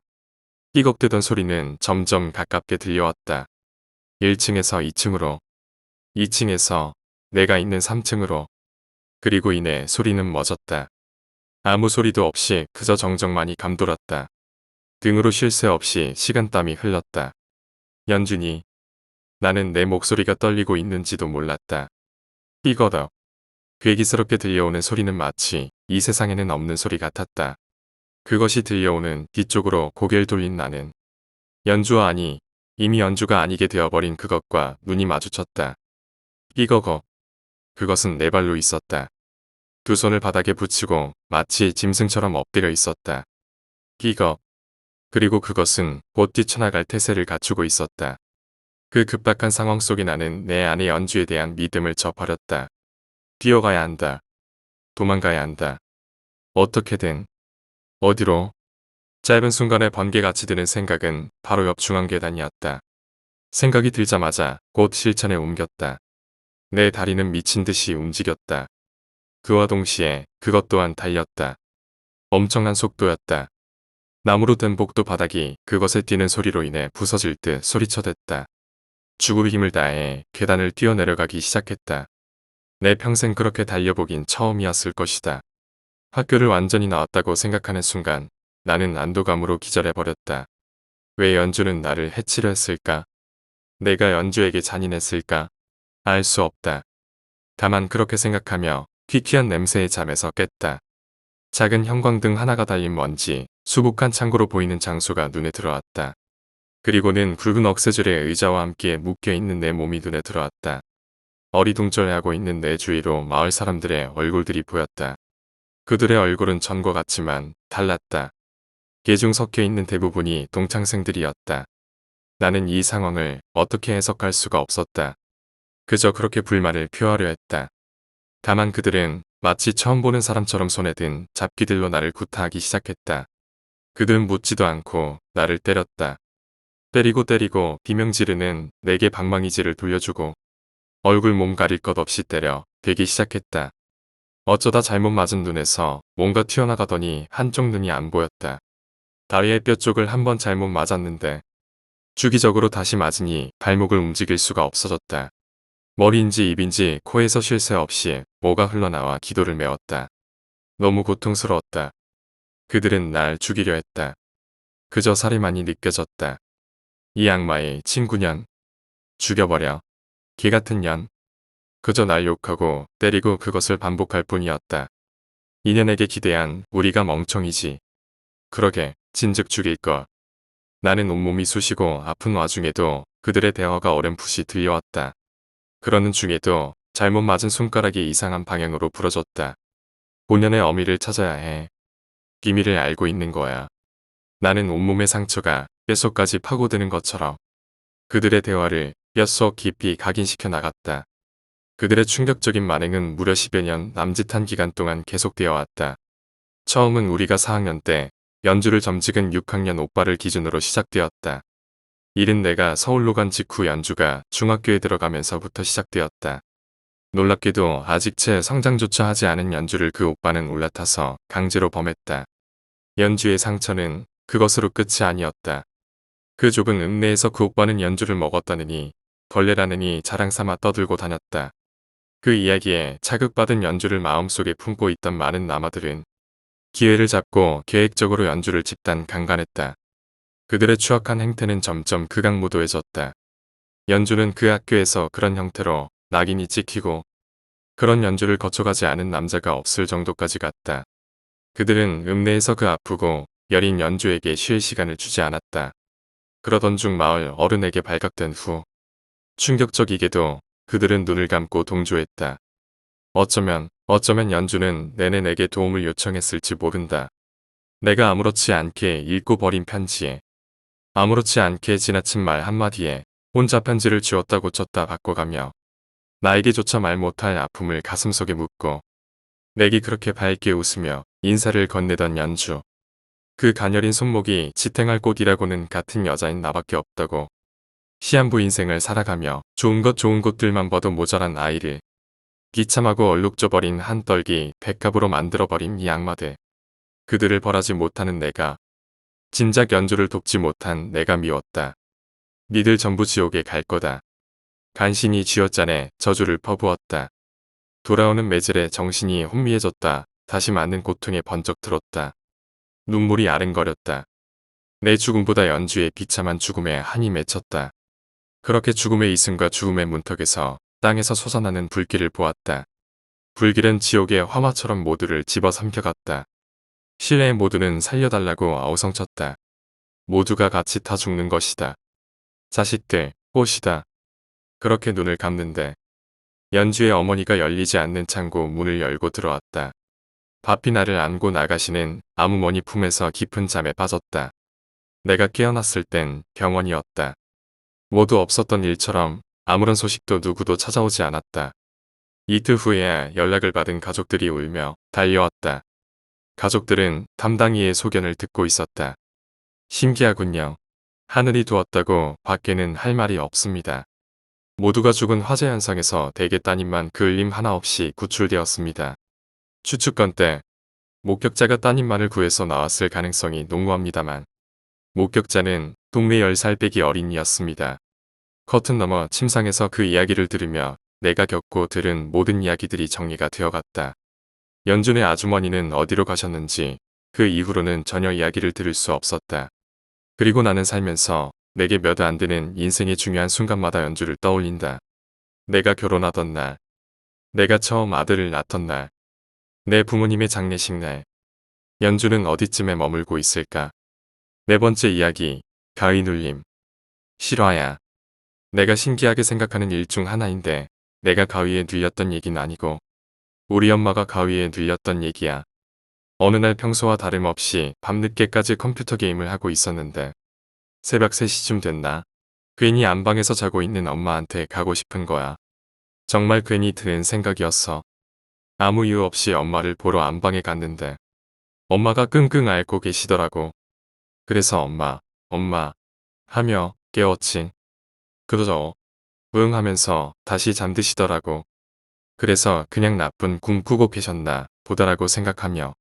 삐걱대던 소리는 점점 가깝게 들려왔다. 1층에서 2층으로, 2층에서 내가 있는 3층으로, 그리고 이내 소리는 멎었다. 아무 소리도 없이 그저 정적만이 감돌았다. 등으로 쉴 새 없이 식은땀이 흘렀다. 연준이. 나는 내 목소리가 떨리고 있는지도 몰랐다. 삐거덕. 괴기스럽게 들려오는 소리는 마치 이 세상에는 없는 소리 같았다. 그것이 들려오는 뒤쪽으로 고개를 돌린 나는 연주가 아니 이미 연주가 아니게 되어버린 그것과 눈이 마주쳤다. 삐거거. 그것은 내 발로 있었다. 두 손을 바닥에 붙이고 마치 짐승처럼 엎드려 있었다. 삐걱. 그리고 그것은 곧 뛰쳐나갈 태세를 갖추고 있었다. 그 급박한 상황 속에 나는 내 안의 연주에 대한 믿음을 저버렸다. 뛰어가야 한다. 도망가야 한다. 어떻게든. 어디로? 짧은 순간에 번개같이 드는 생각은 바로 옆 중앙계단이었다. 생각이 들자마자 곧 실천에 옮겼다. 내 다리는 미친 듯이 움직였다. 그와 동시에 그것 또한 달렸다. 엄청난 속도였다. 나무로 된 복도 바닥이 그것에 뛰는 소리로 인해 부서질 듯 소리쳐댔다. 죽음의 힘을 다해 계단을 뛰어내려가기 시작했다. 내 평생 그렇게 달려보긴 처음이었을 것이다. 학교를 완전히 나왔다고 생각하는 순간 나는 안도감으로 기절해버렸다. 왜 연주는 나를 해치려 했을까? 내가 연주에게 잔인했을까? 알 수 없다. 다만 그렇게 생각하며 퀴퀴한 냄새에 잠에서 깼다. 작은 형광등 하나가 달린 먼지, 수북한 창고로 보이는 장소가 눈에 들어왔다. 그리고는 붉은 억새줄의 의자와 함께 묶여있는 내 몸이 눈에 들어왔다. 어리둥절해하고 있는 내 주위로 마을 사람들의 얼굴들이 보였다. 그들의 얼굴은 전과 같지만 달랐다. 개중 섞여있는 대부분이 동창생들이었다. 나는 이 상황을 어떻게 해석할 수가 없었다. 그저 그렇게 불만을 표하려 했다. 다만 그들은 마치 처음 보는 사람처럼 손에 든 잡기들로 나를 구타하기 시작했다. 그들은 묻지도 않고 나를 때렸다. 때리고 비명 지르는 내게 방망이질을 돌려주고 얼굴 몸 가릴 것 없이 때려 대기 시작했다. 어쩌다 잘못 맞은 눈에서 뭔가 튀어나가더니 한쪽 눈이 안 보였다. 다리의 뼈 쪽을 한번 잘못 맞았는데 주기적으로 다시 맞으니 발목을 움직일 수가 없어졌다. 머리인지 입인지 코에서 쉴 새 없이 뭐가 흘러나와 기도를 메웠다. 너무 고통스러웠다. 그들은 날 죽이려 했다. 그저 살이만이 느껴졌다. 이 악마의 친구년. 죽여버려. 개같은 년. 그저 날 욕하고 때리고 그것을 반복할 뿐이었다. 인연에게 기대한 우리가 멍청이지. 그러게 진즉 죽일걸. 나는 온몸이 쑤시고 아픈 와중에도 그들의 대화가 어렴풋이 들려왔다. 그러는 중에도 잘못 맞은 손가락이 이상한 방향으로 부러졌다. 본연의 어미를 찾아야 해. 비밀을 알고 있는 거야. 나는 온몸의 상처가 뼛속까지 파고드는 것처럼 그들의 대화를 뼛속 깊이 각인시켜 나갔다. 그들의 충격적인 만행은 무려 10여 년 남짓한 기간 동안 계속되어 왔다. 처음은 우리가 4학년 때 연주를 점찍은 6학년 오빠를 기준으로 시작되었다. 일은 내가 서울로 간 직후 연주가 중학교에 들어가면서부터 시작되었다. 놀랍게도 아직 채 성장조차 하지 않은 연주를 그 오빠는 올라타서 강제로 범했다. 연주의 상처는 그것으로 끝이 아니었다. 그 좁은 읍내에서 그 오빠는 연주를 먹었다느니 벌레라느니 자랑삼아 떠들고 다녔다. 그 이야기에 자극받은 연주를 마음속에 품고 있던 많은 남아들은 기회를 잡고 계획적으로 연주를 집단 강간했다. 그들의 추악한 행태는 점점 극악무도해졌다. 연주는 그 학교에서 그런 형태로 낙인이 찍히고 그런 연주를 거쳐가지 않은 남자가 없을 정도까지 갔다. 그들은 읍내에서 그 아프고 여린 연주에게 쉴 시간을 주지 않았다. 그러던 중 마을 어른에게 발각된 후 충격적이게도 그들은 눈을 감고 동조했다. 어쩌면 연주는 내내 내게 도움을 요청했을지 모른다. 내가 아무렇지 않게 읽고 버린 편지에 아무렇지 않게 지나친 말 한마디에 혼자 편지를 지웠다 고쳤다 바꿔가며 나에게조차 말 못할 아픔을 가슴속에 묻고 내게 그렇게 밝게 웃으며 인사를 건네던 연주. 그 가녀린 손목이 지탱할 곳이라고는 같은 여자인 나밖에 없다고. 시한부 인생을 살아가며 좋은 것들만 봐도 모자란 아이를 비참하고 얼룩져버린 한떨기 백합으로 만들어버린 이 악마들. 그들을 벌하지 못하는 내가, 진작 연주를 돕지 못한 내가 미웠다. 니들 전부 지옥에 갈 거다. 간신히 쥐어짜내 저주를 퍼부었다. 돌아오는 매질에 정신이 혼미해졌다. 다시 맞는 고통에 번쩍 들었다. 눈물이 아른거렸다. 내 죽음보다 연주의 비참한 죽음에 한이 맺혔다. 그렇게 죽음의 이승과 죽음의 문턱에서 땅에서 솟아나는 불길을 보았다. 불길은 지옥의 화마처럼 모두를 집어삼켜갔다. 실내의 모두는 살려달라고 아우성쳤다. 모두가 같이 타 죽는 것이다. 자식들, 꽃이다. 그렇게 눈을 감는데 연주의 어머니가 열리지 않는 창고 문을 열고 들어왔다. 바삐 나를 안고 나가시는 아무머니 품에서 깊은 잠에 빠졌다. 내가 깨어났을 땐 병원이었다. 모두 없었던 일처럼 아무런 소식도 누구도 찾아오지 않았다. 이틀 후에 연락을 받은 가족들이 울며 달려왔다. 가족들은 담당이의 소견을 듣고 있었다. 신기하군요. 하늘이 두었다고 밖에는 할 말이 없습니다. 모두가 죽은 화재 현상에서 대개 따님만 그을림 하나 없이 구출되었습니다. 추측건 때 목격자가 따님만을 구해서 나왔을 가능성이 농후합니다만 목격자는 동네 10살 빼기 어린이였습니다. 커튼 너머 침상에서 그 이야기를 들으며 내가 겪고 들은 모든 이야기들이 정리가 되어갔다. 연준의 아주머니는 어디로 가셨는지 그 이후로는 전혀 이야기를 들을 수 없었다. 그리고 나는 살면서 내게 몇 안 되는 인생의 중요한 순간마다 연주를 떠올린다. 내가 결혼하던 날, 내가 처음 아들을 낳던 날, 내 부모님의 장례식 날, 연주는 어디쯤에 머물고 있을까? 네 번째 이야기, 가위 눌림. 실화야. 내가 신기하게 생각하는 일 중 하나인데 내가 가위에 눌렸던 얘기는 아니고 우리 엄마가 가위에 눌렸던 얘기야. 어느 날 평소와 다름없이 밤늦게까지 컴퓨터 게임을 하고 있었는데 새벽 3시쯤 됐나? 괜히 안방에서 자고 있는 엄마한테 가고 싶은 거야. 정말 괜히 드는 생각이었어. 아무 이유 없이 엄마를 보러 안방에 갔는데 엄마가 끙끙 앓고 계시더라고. 그래서 엄마 하며 깨웠지. 그러죠. 응 하면서 다시 잠드시더라고. 그래서 그냥 나쁜 꿈 꾸고 계셨나 보다라고 생각하며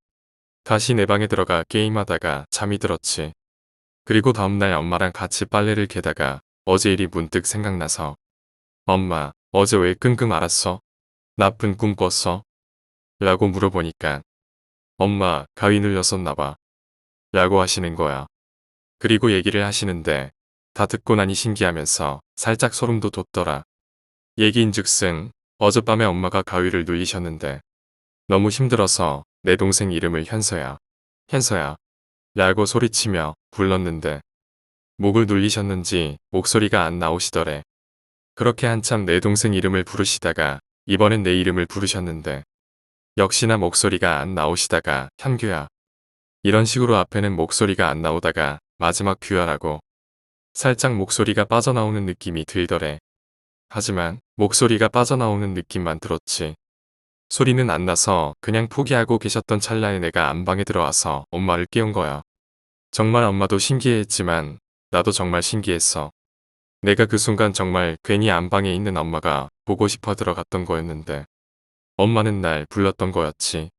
다시 내 방에 들어가 게임하다가 잠이 들었지. 그리고 다음날 엄마랑 같이 빨래를 개다가 어제 일이 문득 생각나서 엄마, 어제 왜 끙끙 앓았어? 나쁜 꿈 꿨어? 라고 물어보니까 엄마, 가위 눌렸었나 봐. 라고 하시는 거야. 그리고 얘기를 하시는데 다 듣고 나니 신기하면서 살짝 소름도 돋더라. 얘기인즉슨 어젯밤에 엄마가 가위를 눌리셨는데 너무 힘들어서 내 동생 이름을 현서야. 현서야. 라고 소리치며 불렀는데 목을 눌리셨는지 목소리가 안 나오시더래. 그렇게 한참 내 동생 이름을 부르시다가 이번엔 내 이름을 부르셨는데 역시나 목소리가 안 나오시다가 현규야. 이런 식으로 앞에는 목소리가 안 나오다가 마지막 규야라고 살짝 목소리가 빠져나오는 느낌이 들더래. 하지만 목소리가 빠져나오는 느낌만 들었지. 소리는 안 나서 그냥 포기하고 계셨던 찰나에 내가 안방에 들어와서 엄마를 깨운 거야. 정말 엄마도 신기해했지만 나도 정말 신기했어. 내가 그 순간 정말 괜히 안방에 있는 엄마가 보고 싶어 들어갔던 거였는데 엄마는 날 불렀던 거였지.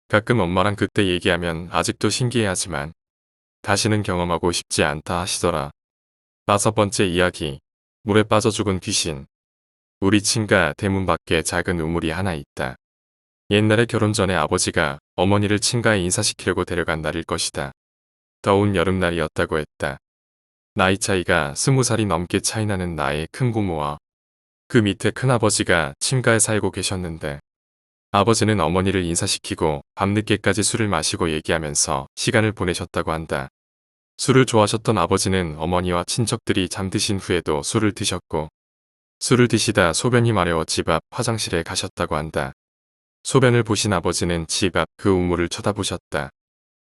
가끔 엄마랑 그때 얘기하면 아직도 신기해하지만 다시는 경험하고 싶지 않다 하시더라. 5번째 이야기. 물에 빠져 죽은 귀신. 우리 친가 대문 밖에 작은 우물이 하나 있다. 옛날에 결혼 전에 아버지가 어머니를 친가에 인사시키려고 데려간 날일 것이다. 더운 여름날이었다고 했다. 나이 차이가 20살이 넘게 차이나는 나의 큰고모와 그 밑에 큰아버지가 친가에 살고 계셨는데 아버지는 어머니를 인사시키고 밤늦게까지 술을 마시고 얘기하면서 시간을 보내셨다고 한다. 술을 좋아하셨던 아버지는 어머니와 친척들이 잠드신 후에도 술을 드셨고 술을 드시다 소변이 마려워 집 앞 화장실에 가셨다고 한다. 소변을 보신 아버지는 집 앞 그 우물을 쳐다보셨다.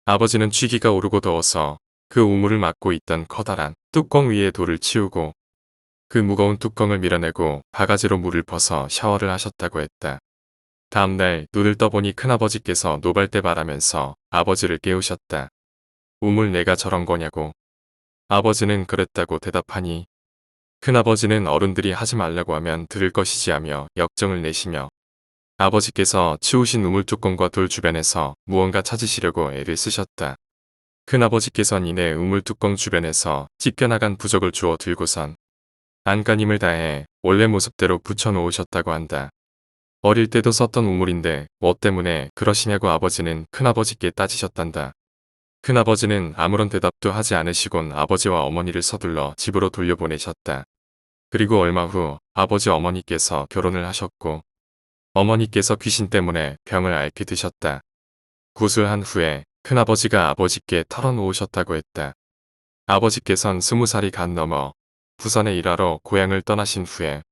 아버지는 취기가 오르고 더워서 그 우물을 막고 있던 커다란 뚜껑 위에 돌을 치우고 그 무거운 뚜껑을 밀어내고 바가지로 물을 퍼서 샤워를 하셨다고 했다. 다음날 눈을 떠보니 큰아버지께서 노발대발하면서 아버지를 깨우셨다. 우물 내가 저런 거냐고. 아버지는 그랬다고 대답하니 큰아버지는 어른들이 하지 말라고 하면 들을 것이지 하며 역정을 내시며 아버지께서 치우신 우물뚜껑과 돌 주변에서 무언가 찾으시려고 애를 쓰셨다. 큰아버지께선 이내 우물뚜껑 주변에서 찢겨나간 부적을 주워 들고선 안간힘을 다해 원래 모습대로 붙여놓으셨다고 한다. 어릴 때도 썼던 우물인데 뭐 때문에 그러시냐고 아버지는 큰아버지께 따지셨단다. 큰아버지는 아무런 대답도 하지 않으시곤 아버지와 어머니를 서둘러 집으로 돌려보내셨다. 그리고 얼마 후 아버지 어머니께서 결혼을 하셨고 어머니께서 귀신 때문에 병을 앓게 되셨다. 구술한 후에 큰아버지가 아버지께 털어놓으셨다고 했다. 아버지께선 20살이 간 넘어 부산에 일하러 고향을 떠나신 후에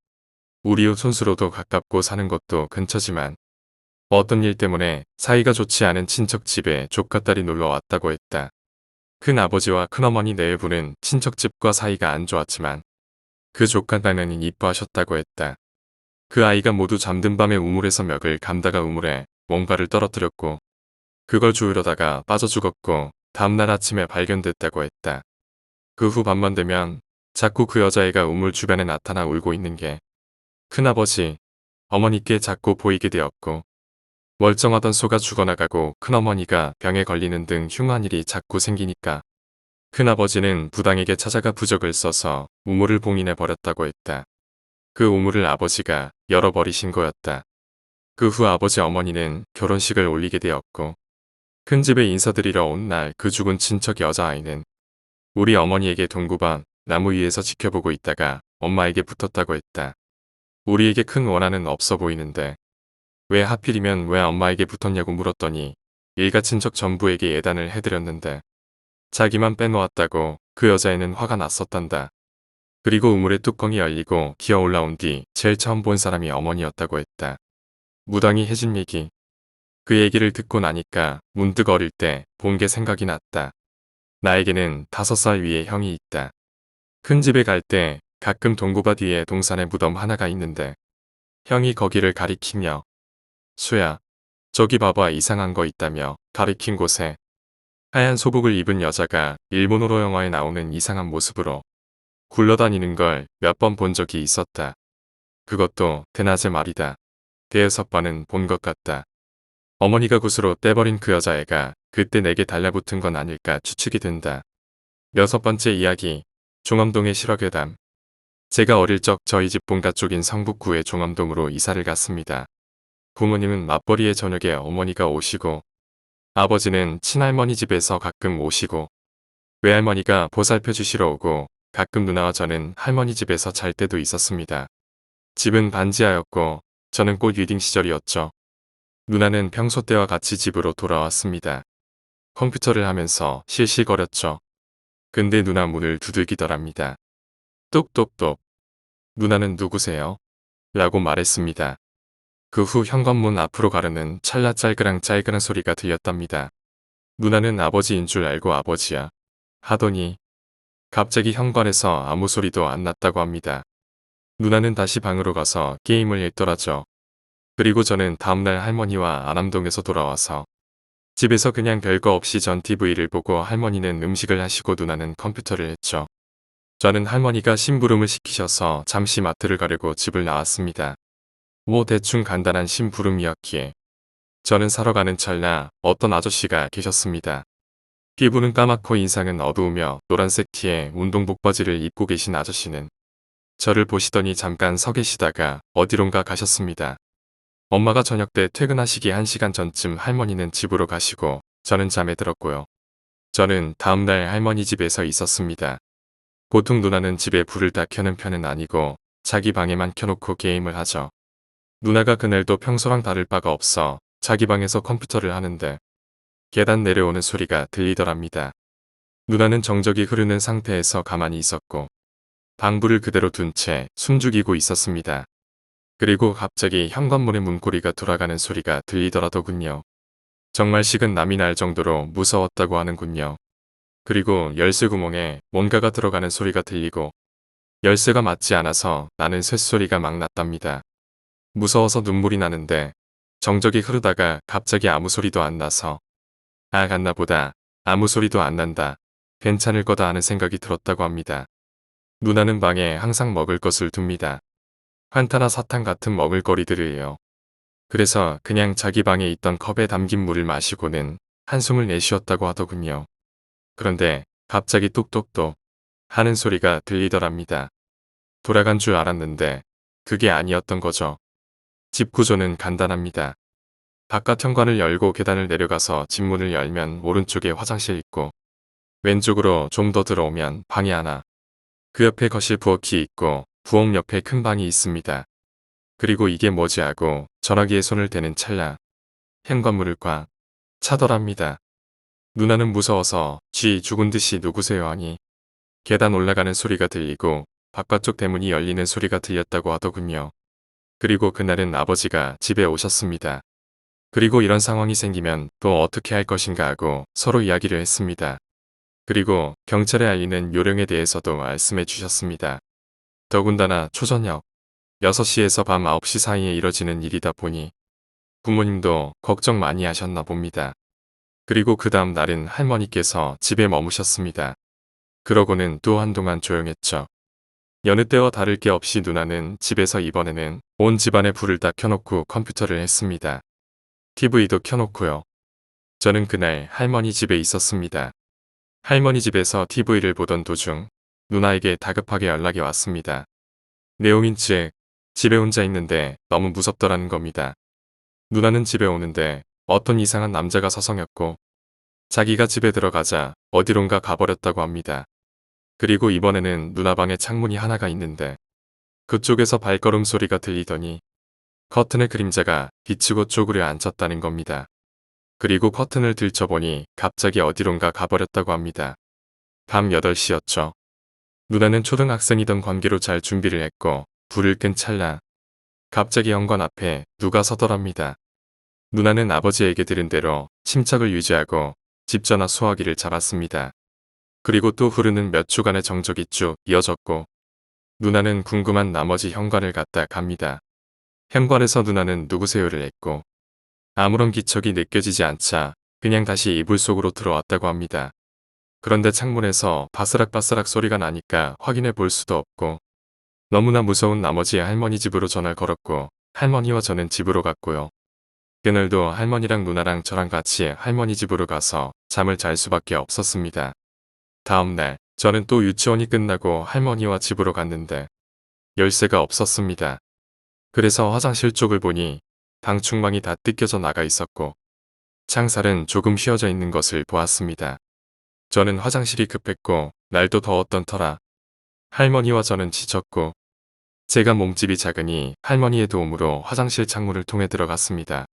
우리 손수로도 가깝고 사는 것도 근처지만 어떤 일 때문에 사이가 좋지 않은 친척 집에 조카딸이 놀러 왔다고 했다. 큰아버지와 큰어머니 내외부는 친척집과 사이가 안 좋았지만 그 조카딸은 이뻐하셨다고 했다. 그 아이가 모두 잠든 밤에 우물에서 멱을 감다가 우물에 뭔가를 떨어뜨렸고 그걸 주우려다가 빠져 죽었고 다음날 아침에 발견됐다고 했다. 그 후 밤만 되면 자꾸 그 여자애가 우물 주변에 나타나 울고 있는 게 큰아버지, 어머니께 자꾸 보이게 되었고 멀쩡하던 소가 죽어나가고 큰어머니가 병에 걸리는 등 흉한 일이 자꾸 생기니까 큰아버지는 부당에게 찾아가 부적을 써서 우물을 봉인해 버렸다고 했다. 그 우물을 아버지가 열어버리신 거였다. 그 후 아버지 어머니는 결혼식을 올리게 되었고 큰 집에 인사드리러 온 날 그 죽은 친척 여자아이는 우리 어머니에게 동구반 나무 위에서 지켜보고 있다가 엄마에게 붙었다고 했다. 우리에게 큰 원한은 없어 보이는데 왜 하필이면 왜 엄마에게 붙었냐고 물었더니 일가 친척 전부에게 예단을 해드렸는데 자기만 빼놓았다고 그 여자애는 화가 났었단다. 그리고 우물의 뚜껑이 열리고 기어 올라온 뒤 제일 처음 본 사람이 어머니였다고 했다. 무당이 해준 얘기. 그 얘기를 듣고 나니까 문득 어릴 때 본 게 생각이 났다. 나에게는 5살 위에 형이 있다. 큰 집에 갈 때 가끔 동구밭 뒤에 동산에 무덤 하나가 있는데 형이 거기를 가리키며 수야, 저기 봐봐 이상한 거 있다며 가리킨 곳에 하얀 소복을 입은 여자가 일본 호러 영화에 나오는 이상한 모습으로 굴러다니는 걸 몇 번 본 적이 있었다. 그것도 대낮에 말이다. 대여섯 번은 본 것 같다. 어머니가 굿으로 떼버린 그 여자애가 그때 내게 달라붙은 건 아닐까 추측이 된다. 6번째 이야기, 종암동의 실화괴담. 제가 어릴 적 저희 집 본가 쪽인 성북구의 종암동으로 이사를 갔습니다. 부모님은 맞벌이의 저녁에 어머니가 오시고 아버지는 친할머니 집에서 가끔 오시고 외할머니가 보살펴 주시러 오고 가끔 누나와 저는 할머니 집에서 잘 때도 있었습니다. 집은 반지하였고 저는 곧 위딩 시절이었죠. 누나는 평소 때와 같이 집으로 돌아왔습니다. 컴퓨터를 하면서 실실거렸죠. 근데 누나 문을 두들기더랍니다. 똑똑똑. 누나는 누구세요? 라고 말했습니다. 그 후 현관문 앞으로 가르는 찰나짤그랑짤그랑 소리가 들렸답니다. 누나는 아버지인 줄 알고 아버지야 하더니 갑자기 현관에서 아무 소리도 안 났다고 합니다. 누나는 다시 방으로 가서 게임을 했더라죠. 그리고 저는 다음날 할머니와 안암동에서 돌아와서 집에서 그냥 별거 없이 전 TV를 보고 할머니는 음식을 하시고 누나는 컴퓨터를 했죠. 저는 할머니가 심부름을 시키셔서 잠시 마트를 가려고 집을 나왔습니다. 뭐 대충 간단한 심부름이었기에 저는 사러 가는 찰나 어떤 아저씨가 계셨습니다. 피부는 까맣고 인상은 어두우며 노란색 티에 운동복 바지를 입고 계신 아저씨는 저를 보시더니 잠깐 서 계시다가 어디론가 가셨습니다. 엄마가 저녁 때 퇴근하시기 1시간 전쯤 할머니는 집으로 가시고 저는 잠에 들었고요. 저는 다음날 할머니 집에서 있었습니다. 보통 누나는 집에 불을 다 켜는 편은 아니고 자기 방에만 켜놓고 게임을 하죠. 누나가 그날도 평소랑 다를 바가 없어 자기 방에서 컴퓨터를 하는데 계단 내려오는 소리가 들리더랍니다. 누나는 정적이 흐르는 상태에서 가만히 있었고 방불을 그대로 둔 채 숨죽이고 있었습니다. 그리고 갑자기 현관문의 문고리가 돌아가는 소리가 들리더라더군요. 정말 식은 남이 날 정도로 무서웠다고 하는군요. 그리고 열쇠 구멍에 뭔가가 들어가는 소리가 들리고 열쇠가 맞지 않아서 나는 쇳소리가 막 났답니다. 무서워서 눈물이 나는데 정적이 흐르다가 갑자기 아무 소리도 안 나서 아 갔나 보다. 아무 소리도 안 난다. 괜찮을 거다 하는 생각이 들었다고 합니다. 누나는 방에 항상 먹을 것을 둡니다. 환타나 사탕 같은 먹을거리들을요. 그래서 그냥 자기 방에 있던 컵에 담긴 물을 마시고는 한숨을 내쉬었다고 하더군요. 그런데 갑자기 뚝뚝뚝 하는 소리가 들리더랍니다. 돌아간 줄 알았는데 그게 아니었던 거죠. 집 구조는 간단합니다. 바깥 현관을 열고 계단을 내려가서 집 문을 열면 오른쪽에 화장실 있고 왼쪽으로 좀 더 들어오면 방이 하나. 그 옆에 거실 부엌이 있고 부엌 옆에 큰 방이 있습니다. 그리고 이게 뭐지 하고 전화기에 손을 대는 찰나 현관문을 꽉 차더랍니다. 누나는 무서워서 쥐 죽은 듯이 누구세요 하니 계단 올라가는 소리가 들리고 바깥쪽 대문이 열리는 소리가 들렸다고 하더군요. 그리고 그날은 아버지가 집에 오셨습니다. 그리고 이런 상황이 생기면 또 어떻게 할 것인가 하고 서로 이야기를 했습니다. 그리고 경찰에 알리는 요령에 대해서도 말씀해 주셨습니다. 더군다나 초저녁 6시에서 밤 9시 사이에 이뤄지는 일이다 보니 부모님도 걱정 많이 하셨나 봅니다. 그리고 그 다음 날은 할머니께서 집에 머무셨습니다. 그러고는 또 한동안 조용했죠. 여느 때와 다를 게 없이 누나는 집에서 이번에는 온 집안에 불을 다 켜놓고 컴퓨터를 했습니다. TV도 켜놓고요. 저는 그날 할머니 집에 있었습니다. 할머니 집에서 TV를 보던 도중 누나에게 다급하게 연락이 왔습니다. 내용인 즉 집에 혼자 있는데 너무 무섭더라는 겁니다. 누나는 집에 오는데 어떤 이상한 남자가 서성였고 자기가 집에 들어가자 어디론가 가버렸다고 합니다. 그리고 이번에는 누나 방에 창문이 하나가 있는데 그쪽에서 발걸음 소리가 들리더니 커튼의 그림자가 비치고 쪼그려 앉혔다는 겁니다. 그리고 커튼을 들춰보니 갑자기 어디론가 가버렸다고 합니다. 밤 8시였죠. 누나는 초등학생이던 관계로 잘 준비를 했고 불을 끈 찰나 갑자기 현관 앞에 누가 서더랍니다. 누나는 아버지에게 들은 대로 침착을 유지하고 집 전화 수화기를 잡았습니다. 그리고 또 흐르는 몇 주간의 정적이 쭉 이어졌고 누나는 궁금한 나머지 현관을 갔다 갑니다. 현관에서 누나는 누구세요를 했고 아무런 기척이 느껴지지 않자 그냥 다시 이불 속으로 들어왔다고 합니다. 그런데 창문에서 바스락바스락 소리가 나니까 확인해 볼 수도 없고 너무나 무서운 나머지 할머니 집으로 전화를 걸었고 할머니와 저는 집으로 갔고요. 그날도 할머니랑 누나랑 저랑 같이 할머니 집으로 가서 잠을 잘 수밖에 없었습니다. 다음날 저는 또 유치원이 끝나고 할머니와 집으로 갔는데 열쇠가 없었습니다. 그래서 화장실 쪽을 보니 방충망이 다 뜯겨져 나가 있었고 창살은 조금 휘어져 있는 것을 보았습니다. 저는 화장실이 급했고 날도 더웠던 터라 할머니와 저는 지쳤고 제가 몸집이 작으니 할머니의 도움으로 화장실 창문을 통해 들어갔습니다.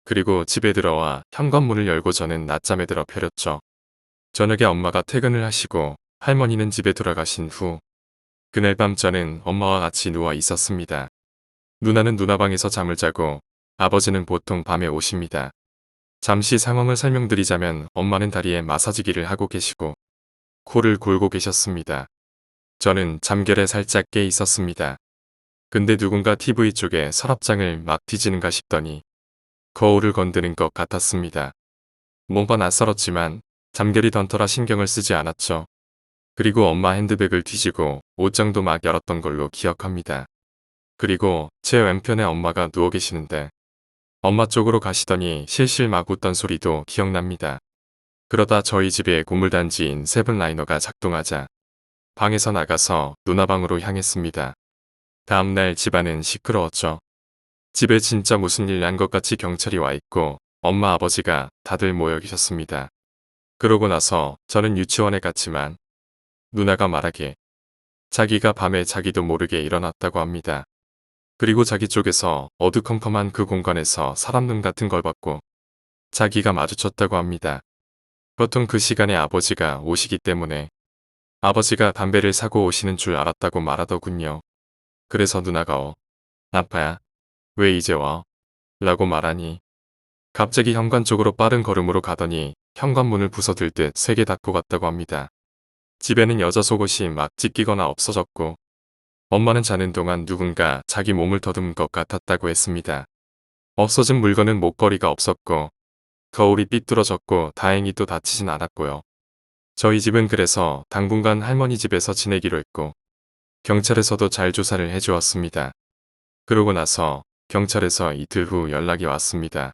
그리고 집에 들어와 현관문을 열고 저는 낮잠에 들어 펴렸죠. 저녁에 엄마가 퇴근을 하시고 할머니는 집에 돌아가신 후 그날 밤 저는 엄마와 같이 누워 있었습니다. 누나는 누나 방에서 잠을 자고 아버지는 보통 밤에 오십니다. 잠시 상황을 설명드리자면 엄마는 다리에 마사지기를 하고 계시고 코를 골고 계셨습니다. 저는 잠결에 살짝 깨 있었습니다. 근데 누군가 TV 쪽에 서랍장을 막 뒤지는가 싶더니 거울을 건드는 것 같았습니다. 뭔가 낯설었지만 잠결이 던터라 신경을 쓰지 않았죠. 그리고 엄마 핸드백을 뒤지고 옷장도 막 열었던 걸로 기억합니다. 그리고 제 왼편에 엄마가 누워 계시는데 엄마 쪽으로 가시더니 실실 막 웃던 소리도 기억납니다. 그러다 저희 집에 고물단지인 세븐라이너가 작동하자 방에서 나가서 누나 방으로 향했습니다. 다음날 집안은 시끄러웠죠. 집에 진짜 무슨 일 난 것 같이 경찰이 와 있고 엄마 아버지가 다들 모여 계셨습니다. 그러고 나서 저는 유치원에 갔지만 누나가 말하길 자기가 밤에 자기도 모르게 일어났다고 합니다. 그리고 자기 쪽에서 어두컴컴한 그 공간에서 사람 눈 같은 걸 봤고 자기가 마주쳤다고 합니다. 보통 그 시간에 아버지가 오시기 때문에 아버지가 담배를 사고 오시는 줄 알았다고 말하더군요. 그래서 누나가 아빠야 왜 이제 와? 라고 말하니 갑자기 현관 쪽으로 빠른 걸음으로 가더니 현관문을 부서들 듯 세게 닫고 갔다고 합니다. 집에는 여자 속옷이 막 찢기거나 없어졌고 엄마는 자는 동안 누군가 자기 몸을 더듬은 것 같았다고 했습니다. 없어진 물건은 목걸이가 없었고 거울이 삐뚤어졌고 다행히 또 다치진 않았고요. 저희 집은 그래서 당분간 할머니 집에서 지내기로 했고 경찰에서도 잘 조사를 해주었습니다. 그러고 나서 경찰에서 이틀 후 연락이 왔습니다.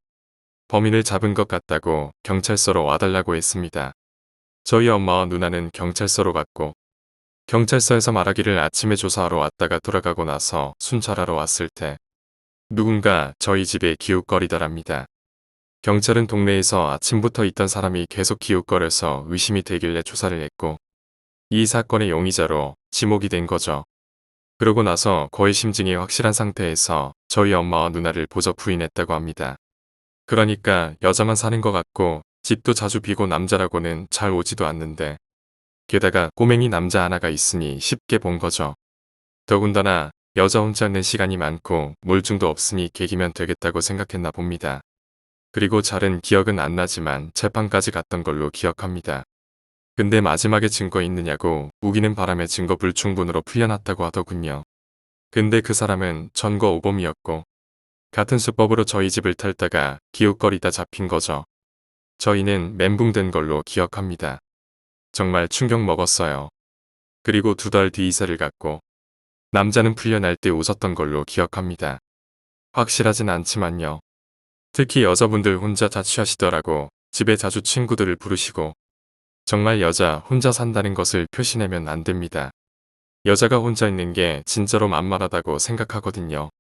범인을 잡은 것 같다고 경찰서로 와달라고 했습니다. 저희 엄마와 누나는 경찰서로 갔고 경찰서에서 말하기를 아침에 조사하러 왔다가 돌아가고 나서 순찰하러 왔을 때 누군가 저희 집에 기웃거리더랍니다. 경찰은 동네에서 아침부터 있던 사람이 계속 기웃거려서 의심이 되길래 조사를 했고 이 사건의 용의자로 지목이 된 거죠. 그러고 나서 거의 심증이 확실한 상태에서 저희 엄마와 누나를 보저 부인했다고 합니다. 그러니까 여자만 사는 것 같고 집도 자주 비고 남자라고는 잘 오지도 않는데 게다가 꼬맹이 남자 하나가 있으니 쉽게 본 거죠. 더군다나 여자 혼자 있는 시간이 많고 물증도 없으니 개기면 되겠다고 생각했나 봅니다. 그리고 잘은 기억은 안 나지만 재판까지 갔던 걸로 기억합니다. 근데 마지막에 증거 있느냐고 우기는 바람에 증거 불충분으로 풀려났다고 하더군요. 근데 그 사람은 전과 오범이었고 같은 수법으로 저희 집을 털다가 기웃거리다 잡힌 거죠. 저희는 멘붕된 걸로 기억합니다. 정말 충격 먹었어요. 그리고 2달 뒤 이사를 갔고 남자는 풀려날 때 웃었던 걸로 기억합니다. 확실하진 않지만요. 특히 여자분들 혼자 자취하시더라고 집에 자주 친구들을 부르시고 정말 여자 혼자 산다는 것을 표시내면 안 됩니다. 여자가 혼자 있는 게 진짜로 만만하다고 생각하거든요.